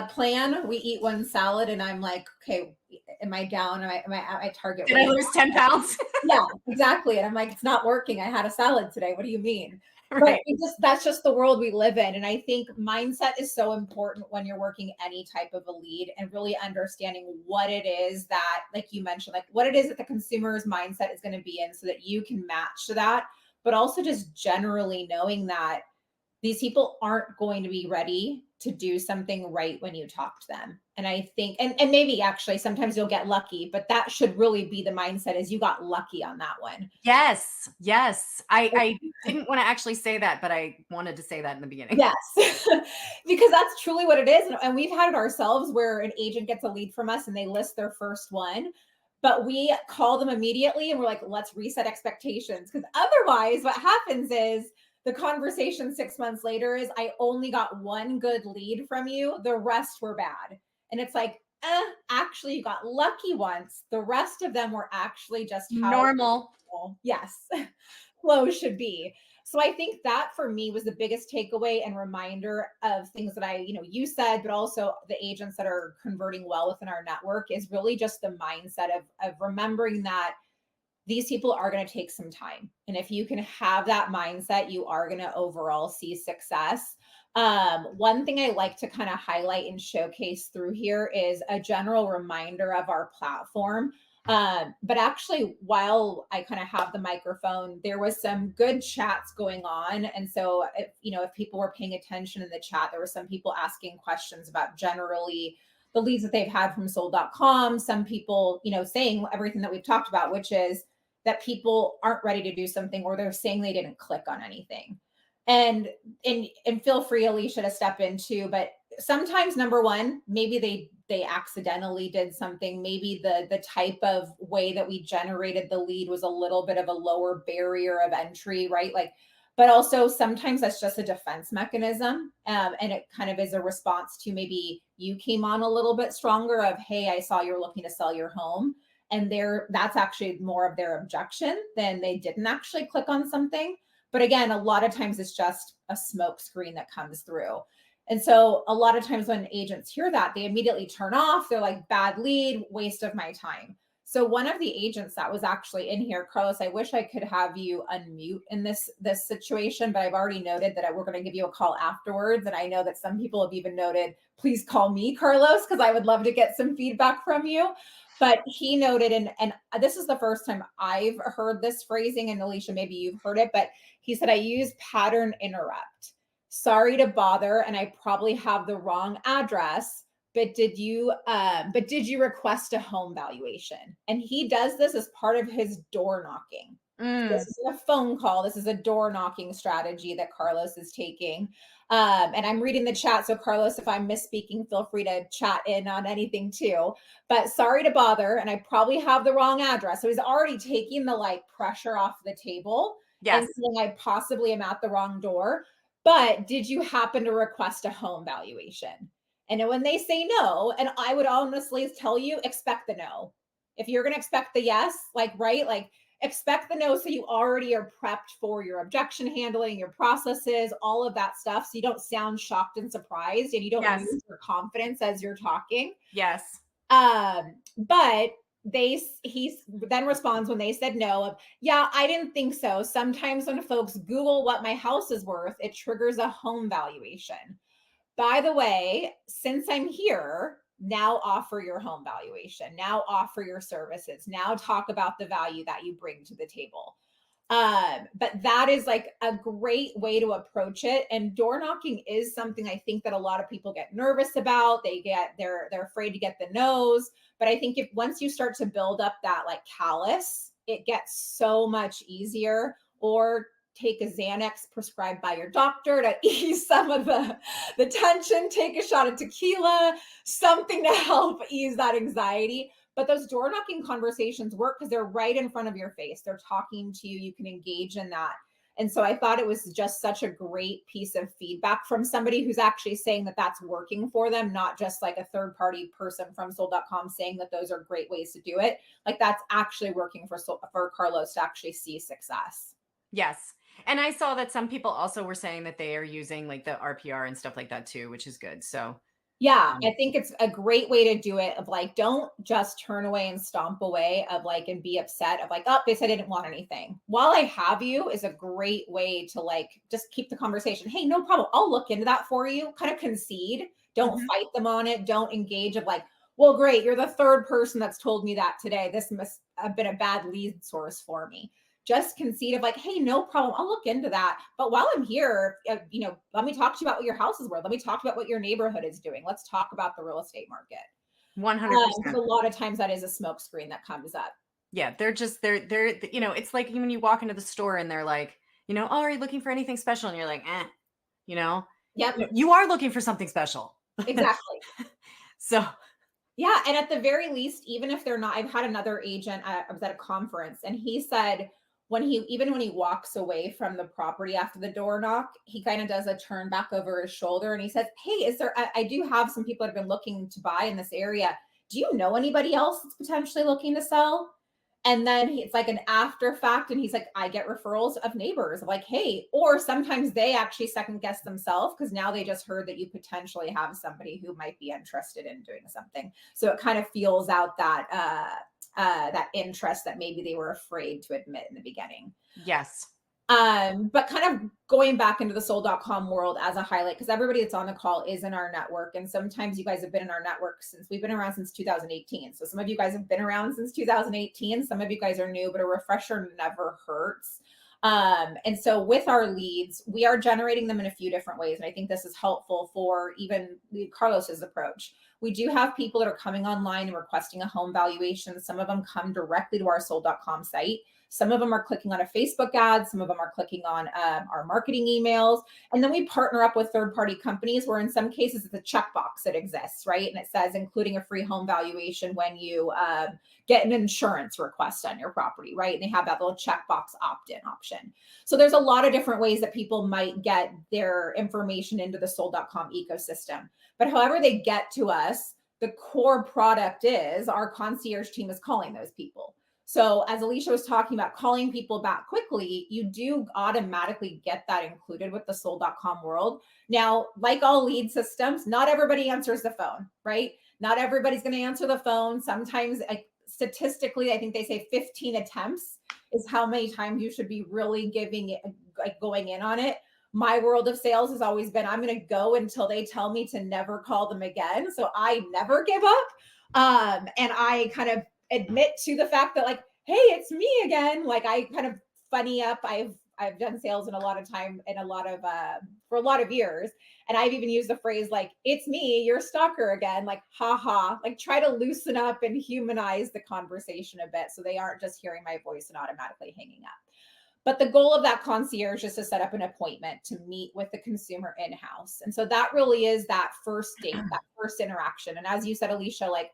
plan, we eat one salad and I'm like, okay, am I down? Am I at my target Did weight? I lose 10 pounds? Yeah, exactly. And I'm like, it's not working. I had a salad today. What do you mean? Right. But that's just the world we live in. And I think mindset is so important when you're working any type of a lead and really understanding what it is that, like you mentioned, like what it is that the consumer's mindset is going to be in so that you can match to that. But also just generally knowing that these people aren't going to be ready to do something right when you talk to them. And I think, and maybe actually sometimes you'll get lucky, but that should really be the mindset is you got lucky on that one. Yes. Yes. I didn't want to actually say that, but I wanted to say that in the beginning. Yes, because that's truly what it is. And we've had it ourselves where an agent gets a lead from us and they list their first one, but we call them immediately and we're like, let's reset expectations. Because otherwise, what happens is the conversation 6 months later is I only got one good lead from you, the rest were bad. And it's like, actually you got lucky once. The rest of them were actually just how Normal. yes, flow should be. So I think that for me was the biggest takeaway and reminder of things that you said, but also the agents that are converting well within our network is really just the mindset of remembering that these people are going to take some time. And if you can have that mindset, you are going to overall see success. One thing I like to kind of highlight and showcase through here is a general reminder of our platform. But actually, while I kind of have the microphone, there was some good chats going on. And so if people were paying attention in the chat, there were some people asking questions about generally the leads that they've had from sold.com. Some people, saying everything that we've talked about, which is that people aren't ready to do something or they're saying they didn't click on anything. And feel free, Alyssia, to step in too. But sometimes, number one, maybe they accidentally did something. Maybe the type of way that we generated the lead was a little bit of a lower barrier of entry, right? But also sometimes that's just a defense mechanism. And it kind of is a response to maybe you came on a little bit stronger of, hey, I saw you're looking to sell your home. And that's actually more of their objection than they didn't actually click on something. But again, a lot of times it's just a smoke screen that comes through. And so a lot of times when agents hear that, they immediately turn off. They're like, bad lead, waste of my time. So one of the agents that was actually in here, Carlos, I wish I could have you unmute in this situation, but I've already noted that we're going to give you a call afterwards. And I know that some people have even noted, please call me, Carlos, because I would love to get some feedback from you. But he noted, and this is the first time I've heard this phrasing, and Alyssia, maybe you've heard it, but he said, I use pattern interrupt. Sorry to bother, and I probably have the wrong address, but did you request a home valuation? And he does this as part of his door knocking. This is a phone call. This is a door knocking strategy that Carlos is taking. And I'm reading the chat. So Carlos, if I'm misspeaking, feel free to chat in on anything too. But sorry to bother. And I probably have the wrong address. So he's already taking the pressure off the table. Yes. And saying I possibly am at the wrong door. But did you happen to request a home valuation? And when they say no, and I would honestly tell you, expect the no. If you're going to expect the yes, expect the no, so you already are prepped for your objection handling, your processes, all of that stuff, so you don't sound shocked and surprised, and you don't lose your confidence as you're talking. Yes. But he then responds when they said no of, yeah, I didn't think so. Sometimes when folks Google what my house is worth, it triggers a home valuation. By the way, since I'm here, now offer your home valuation, now offer your services, now talk about the value that you bring to the table. But that is a great way to approach it. And door knocking is something I think that a lot of people get nervous about. They're afraid to get the no's. But I think once you start to build up that callus, it gets so much easier. Or take a Xanax prescribed by your doctor to ease some of the tension, take a shot of tequila, something to help ease that anxiety. But those door knocking conversations work because they're right in front of your face. They're talking to you. You can engage in that. And so I thought it was just such a great piece of feedback from somebody who's actually saying that that's working for them, not just a third party person from sold.com saying that those are great ways to do it. That's actually working for Carlos to actually see success. Yes. And I saw that some people also were saying that they are using the RPR and stuff like that too, which is good. So yeah, I think it's a great way to do it of don't just turn away and stomp away of and be upset of oh, they said I didn't want anything. While I have you is a great way to just keep the conversation. Hey, no problem. I'll look into that for you. Kind of concede. Don't fight them on it. Don't engage of well, great. You're the third person that's told me that today. This must have been a bad lead source for me. Just concede of hey, no problem. I'll look into that. But while I'm here, let me talk to you about what your house is worth. Let me talk about what your neighborhood is doing. Let's talk about the real estate market. 100%. A lot of times that is a smoke screen that comes up. Yeah. They're it's like when you walk into the store and they're like, oh, are you looking for anything special? And you're like, Yep. You are looking for something special. Exactly. So yeah. And at the very least, even if they're not, I've had another agent, I was at a conference and he said, when he walks away from the property after the door knock, he kind of does a turn back over his shoulder and he says, hey, I do have some people that have been looking to buy in this area. do you know anybody else that's potentially looking to sell? And then it's like an after fact. And he's like, I get referrals of neighbors like, hey, or sometimes they actually second guess themselves because now they just heard that you potentially have somebody who might be interested in doing something. So it kind of feels out that interest that maybe they were afraid to admit in the beginning. Yes. But kind of going back into the sold.com world as a highlight, because everybody that's on the call is in our network. And sometimes you guys have been in our network since we've been around since 2018. So some of you guys have been around since 2018. Some of you guys are new, but a refresher never hurts. And so with our leads, we are generating them in a few different ways. And I think this is helpful for even Carlos's approach. We do have people that are coming online and requesting a home valuation. Some of them come directly to our sold.com site. Some of them are clicking on a Facebook ad. Some of them are clicking on our marketing emails. And then we partner up with third-party companies where in some cases it's a checkbox that exists, right? And it says including a free home valuation when you get an insurance request on your property, right? And they have that little checkbox opt-in option. So there's a lot of different ways that people might get their information into the sold.com ecosystem. But however they get to us, the core product is our concierge team is calling those people. So as Alyssia was talking about calling people back quickly, you do automatically get that included with the sold.com world. Now, like all lead systems, not everybody answers the phone, right? Not everybody's going to answer the phone. Sometimes statistically, I think they say 15 attempts is how many times you should be really giving it, like going in on it. My world of sales has always been, I'm going to go until they tell me to never call them again. So I never give up. And I kind of admit to the fact that like, hey, it's me again. Like I kind of funny up. I've done sales in a lot of time and for a lot of years. And I've even used the phrase like, it's me, your stalker again, like, haha, like try to loosen up and humanize the conversation a bit. So they aren't just hearing my voice and automatically hanging up. But the goal of that concierge is to set up an appointment to meet with the consumer in-house. And so that really is that first date, that first interaction. And as you said, Alyssia, like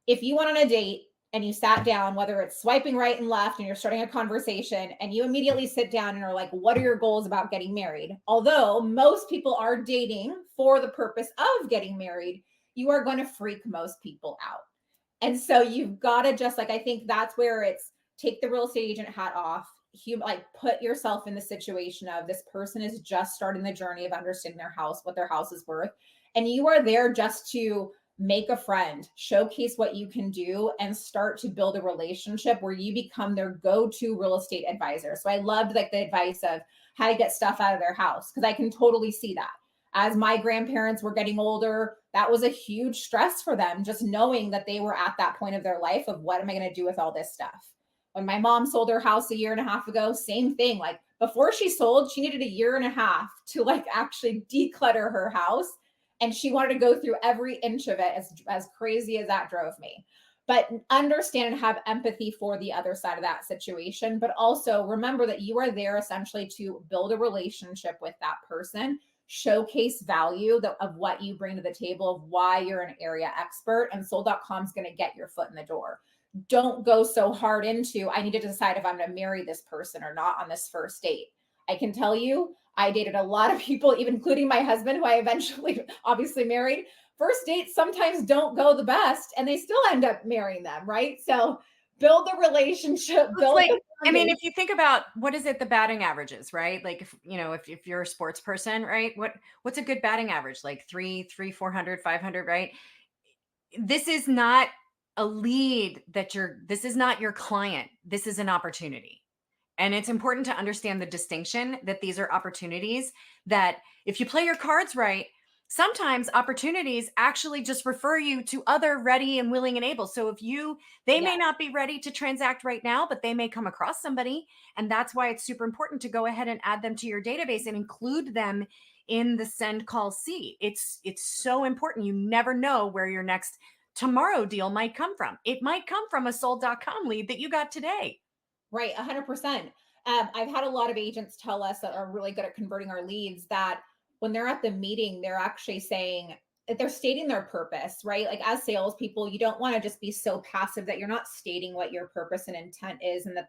if you went on a date and you sat down, whether it's swiping right and left and you're starting a conversation and you immediately sit down and are like, what are your goals about getting married? Although most people are dating for the purpose of getting married, you are going to freak most people out. And so you've got to just like, I think that's where it's take the real estate agent hat off, like put yourself in the situation of this person is just starting the journey of understanding their house, what their house is worth. And you are there just to make a friend, showcase what you can do, and start to build a relationship where you become their go-to real estate advisor. So I loved like the advice of how to get stuff out of their house, because I can totally see that. As my grandparents were getting older, that was a huge stress for them, just knowing that they were at that point of their life of what am I going to do with all this stuff? When my mom sold her house a year and a half ago, same thing. Like before she sold, she needed a year and a half to like actually declutter her house. And she wanted to go through every inch of it, as crazy as that drove me. But understand and have empathy for the other side of that situation. But also remember that you are there essentially to build a relationship with that person, showcase value of what you bring to the table, of why you're an area expert, and sold.com is going to get your foot in the door. Don't go so hard into, I need to decide if I'm going to marry this person or not on this first date. I can tell you, I dated a lot of people, even including my husband, who I eventually obviously married. First dates sometimes don't go the best and they still end up marrying them, right? So build the relationship. I mean, if you think about what is it, the batting averages, right? Like if you're a sports person, right? What's a good batting average? Like 400, 500, right? This is not a lead this is not your client. This is an opportunity. And it's important to understand the distinction that these are opportunities that if you play your cards right, sometimes opportunities actually just refer you to other ready and willing and able. So they may not be ready to transact right now, but they may come across somebody. And that's why it's super important to go ahead and add them to your database and include them in the send call see. It's so important. You never know where your next tomorrow deal might come from. It might come from a sold.com lead that you got today. Right, 100%. I've had a lot of agents tell us that are really good at converting our leads that when they're at the meeting, they're actually saying, they're stating their purpose, right? Like as salespeople, you don't want to just be so passive that you're not stating what your purpose and intent is and that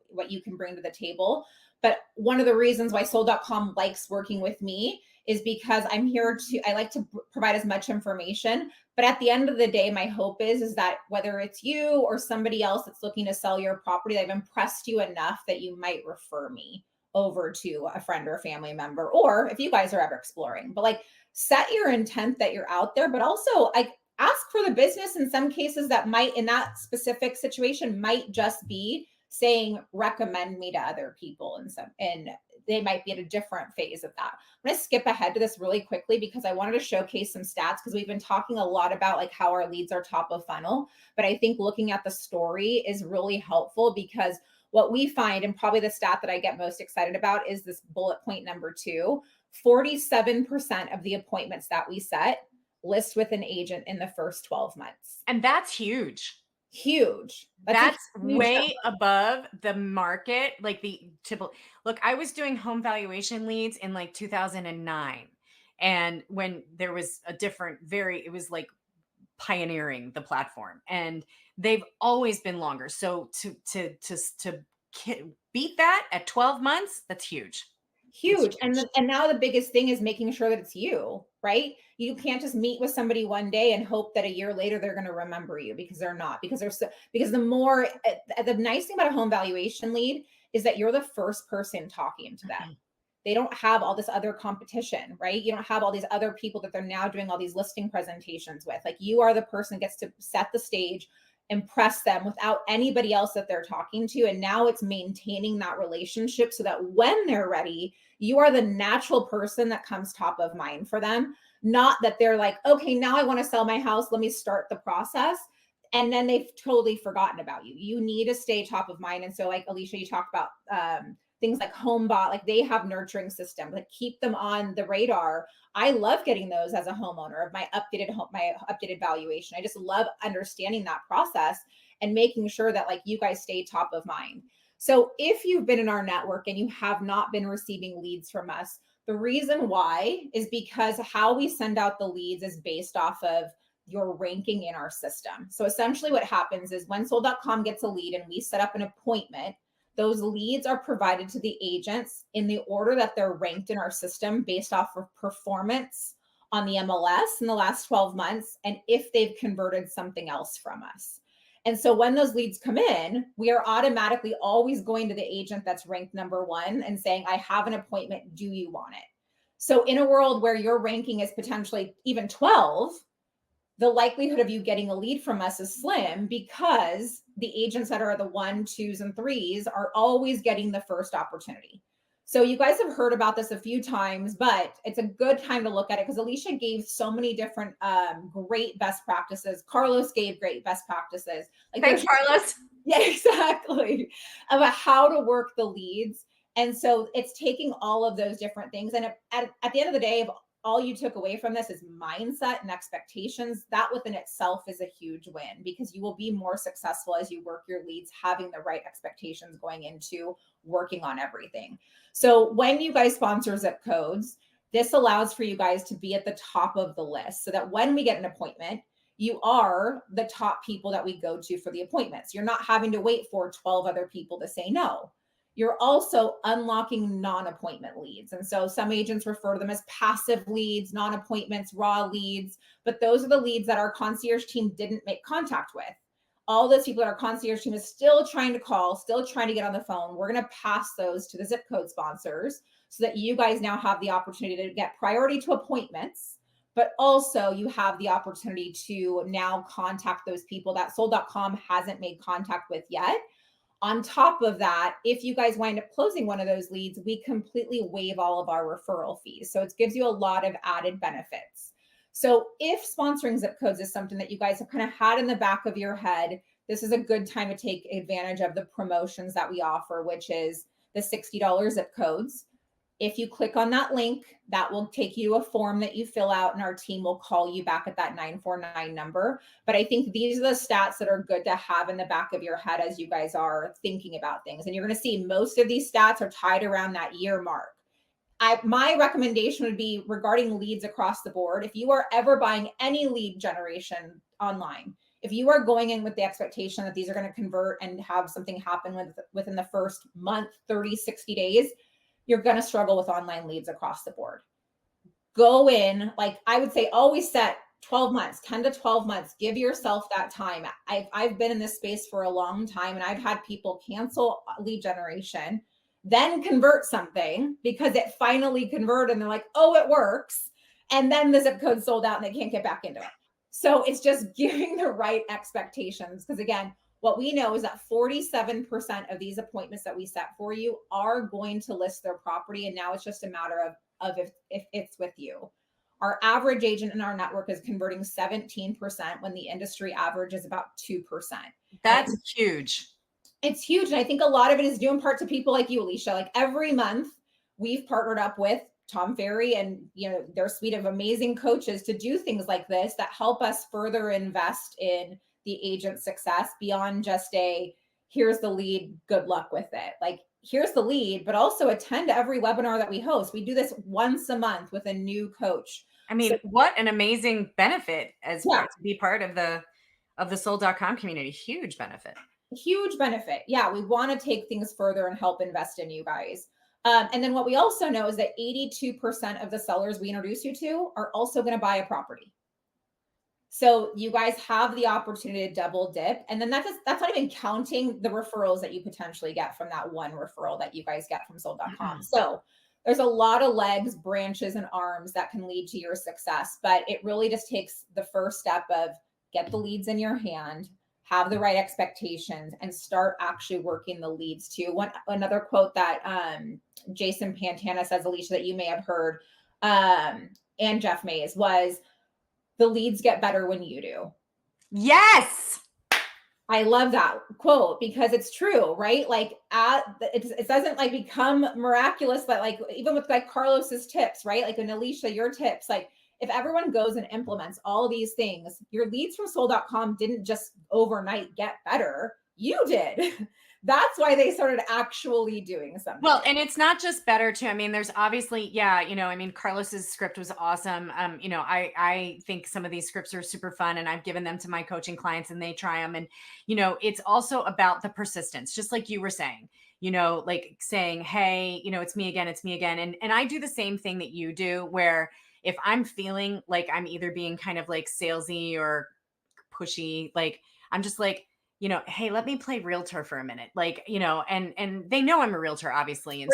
what you can bring to the table. But one of the reasons why sold.com likes working with me is because I like to provide as much information. But at the end of the day, my hope is that whether it's you or somebody else that's looking to sell your property, I've impressed you enough that you might refer me over to a friend or a family member, or if you guys are ever exploring. But like, set your intent that you're out there, but also like ask for the business in some cases that might, in that specific situation, might just be saying, recommend me to other people. And they might be at a different phase of that. I'm going to skip ahead to this really quickly because I wanted to showcase some stats, because we've been talking a lot about like how our leads are top of funnel, but I think looking at the story is really helpful, because what we find, and probably the stat that I get most excited about, is this bullet point number 2. 47% of the appointments that we set list with an agent in the first 12 months. And that's huge. Huge. That's huge way number. above the market. Like the typical, look, I was doing home valuation leads in like 2009. And when there was a different, it was like pioneering the platform, and they've always been longer. So to beat that at 12 months, that's huge. Huge. And now the biggest thing is making sure that it's you, right? You can't just meet with somebody one day and hope that a year later they're going to remember you, because they're not. Because the nice thing about a home valuation lead is that you're the first person talking to them. They don't have all this other competition, right? You don't have all these other people that they're now doing all these listing presentations with. Like, you are the person that gets to set the stage, impress them without anybody else that they're talking to. And now it's maintaining that relationship so that when they're ready, you are the natural person that comes top of mind for them. Not that they're like, okay, now I want to sell my house, let me start the process, and then they've totally forgotten about you. You need to stay top of mind. And so, like Alyssia, you talked about things like HomeBot, like they have nurturing systems, like keep them on the radar. I love getting those as a homeowner of my updated valuation. I just love understanding that process and making sure that like you guys stay top of mind. So if you've been in our network and you have not been receiving leads from us, the reason why is because how we send out the leads is based off of your ranking in our system. So essentially what happens is when sold.com gets a lead and we set up an appointment, those leads are provided to the agents in the order that they're ranked in our system based off of performance on the MLS in the last 12 months and if they've converted something else from us. And so when those leads come in, we are automatically always going to the agent that's ranked number 1 and saying, I have an appointment. Do you want it? So in a world where your ranking is potentially even 12, the likelihood of you getting a lead from us is slim, because the agents that are the 1, 2s, and 3s are always getting the first opportunity. So you guys have heard about this a few times, but it's a good time to look at it because Alyssia gave so many different great best practices. Carlos gave great best practices. Like, thanks, Carlos. Yeah, exactly. About how to work the leads. And so it's taking all of those different things. And at the end of the day, if all you took away from this is mindset and expectations, that within itself is a huge win, because you will be more successful as you work your leads, having the right expectations going into working on everything. So when you guys sponsor zip codes, this allows for you guys to be at the top of the list so that when we get an appointment, you are the top people that we go to for the appointments. You're not having to wait for 12 other people to say no. You're also unlocking non-appointment leads. And so some agents refer to them as passive leads, non-appointments, raw leads, but those are the leads that our concierge team didn't make contact with. All those people that our concierge team is still trying to call, still trying to get on the phone. We're going to pass those to the zip code sponsors so that you guys now have the opportunity to get priority to appointments, but also you have the opportunity to now contact those people that sold.com hasn't made contact with yet. On top of that, if you guys wind up closing one of those leads, we completely waive all of our referral fees. So it gives you a lot of added benefits. So if sponsoring zip codes is something that you guys have kind of had in the back of your head, this is a good time to take advantage of the promotions that we offer, which is the $60 zip codes. If you click on that link, that will take you to a form that you fill out and our team will call you back at that 949 number. But I think these are the stats that are good to have in the back of your head as you guys are thinking about things. And you're going to see most of these stats are tied around that year mark. My recommendation would be regarding leads across the board. If you are ever buying any lead generation online, if you are going in with the expectation that these are going to convert and have something happen within the first month, 30, 60 days, you're going to struggle with online leads across the board. go in, like I would say, always set 12 months, 10 to 12 months. Give yourself that time. I've been in this space for a long time, and I've had people cancel lead generation, then convert something because it finally converted and they're like, oh, it works. And then the zip code sold out and they can't get back into it. So it's just giving the right expectations. Because again, what we know is that 47% of these appointments that we set for you are going to list their property. And now it's just a matter of if it's with you. Our average agent in our network is converting 17% when the industry average is about 2%. That's huge. It's huge. And I think a lot of it is due in part to people like you, Alyssia. Like every month we've partnered up with Tom Ferry and their suite of amazing coaches to do things like this that help us further invest in the agent success beyond just here's the lead, good luck with it. Like here's the lead, but also attend every webinar that we host. We do this once a month with a new coach. I mean, what an amazing benefit to be part of the sold.com community. Huge benefit. Huge benefit. Yeah, we want to take things further and help invest in you guys. And then what we also know is that 82% of the sellers we introduce you to are also going to buy a property. So you guys have the opportunity to double dip. And then that's not even counting the referrals that you potentially get from that one referral that you guys get from sold.com. So there's a lot of legs, branches, and arms that can lead to your success. But it really just takes the first step of get the leads in your hand, have the right expectations, and start actually working the leads too. Another quote that Jason Pantana says, Alyssia, that you may have heard, and Jeff Mays, was the leads get better when you do. Yes. I love that quote because it's true, right? Like it doesn't like become miraculous, but like even with like Carlos's tips, right? Like in Alyssia, your tips, like if everyone goes and implements all these things, your leads from sold.com didn't just overnight get better. You did. That's why they started actually doing something. Well, and it's not just better too. I mean, there's obviously, Carlos's script was awesome. I think some of these scripts are super fun and I've given them to my coaching clients and they try them. And, it's also about the persistence, just like you were saying, like saying, hey, it's me again, it's me again. And I do the same thing that you do, where if I'm feeling like I'm either being kind of like salesy or pushy, like I'm just like, hey, let me play realtor for a minute. Like, and they know I'm a realtor, obviously. And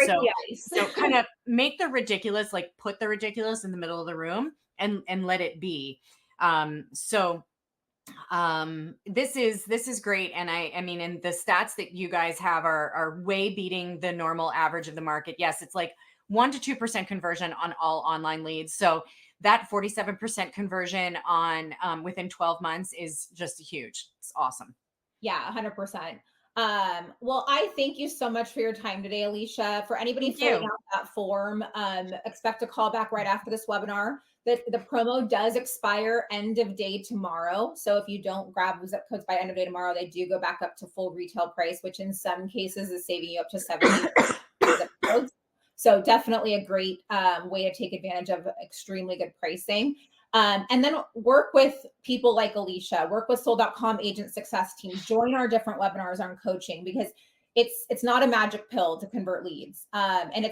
so kind of make the ridiculous, like put the ridiculous in the middle of the room and let it be. This is great. And I mean, and the stats that you guys have are way beating the normal average of the market. Yes, it's like 1% to 2% conversion on all online leads. So that 47% conversion on within 12 months is just huge. It's awesome. Yeah, 100%. Well, I thank you so much for your time today, Alyssia. For anybody filling out that form, expect a call back right after this webinar. The promo does expire end of day tomorrow. So if you don't grab zip codes by end of day tomorrow, they do go back up to full retail price, which in some cases is saving you up to 70 zip codes. So definitely a great way to take advantage of extremely good pricing. And then work with people like Alyssia, work with sold.com agent success teams, join our different webinars on coaching, because it's not a magic pill to convert leads. And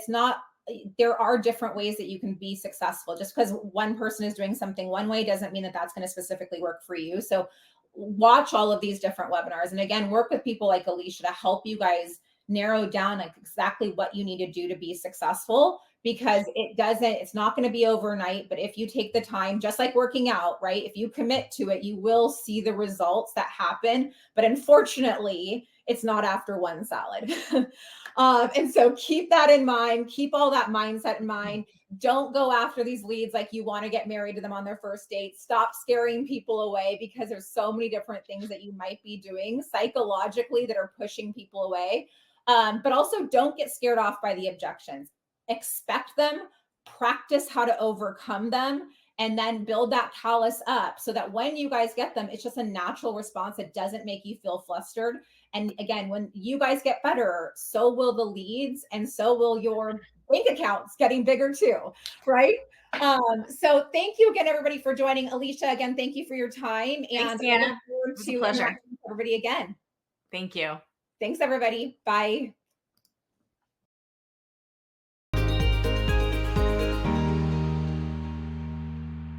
there are different ways that you can be successful. Just because one person is doing something one way doesn't mean that that's going to specifically work for you. So watch all of these different webinars. And again, work with people like Alyssia to help you guys narrow down like exactly what you need to do to be successful, because it's not going to be overnight. But if you take the time, just like working out, right? If you commit to it, you will see the results that happen. But unfortunately, it's not after one salad. And so keep that in mind. Keep all that mindset in mind. Don't go after these leads like you want to get married to them on their first date. Stop scaring people away, because there's so many different things that you might be doing psychologically that are pushing people away. But also don't get scared off by the objections. Expect them, practice how to overcome them, and then build that callus up so that when you guys get them, it's just a natural response. It doesn't make you feel flustered. And again, when you guys get better, so will the leads, and so will your bank accounts getting bigger too, right? So thank you again, everybody, for joining. Alyssia, again, thank you for your time. Thanks, And Deanna. I look forward It was a to pleasure. everybody again. Thank you. Thanks, everybody. Bye.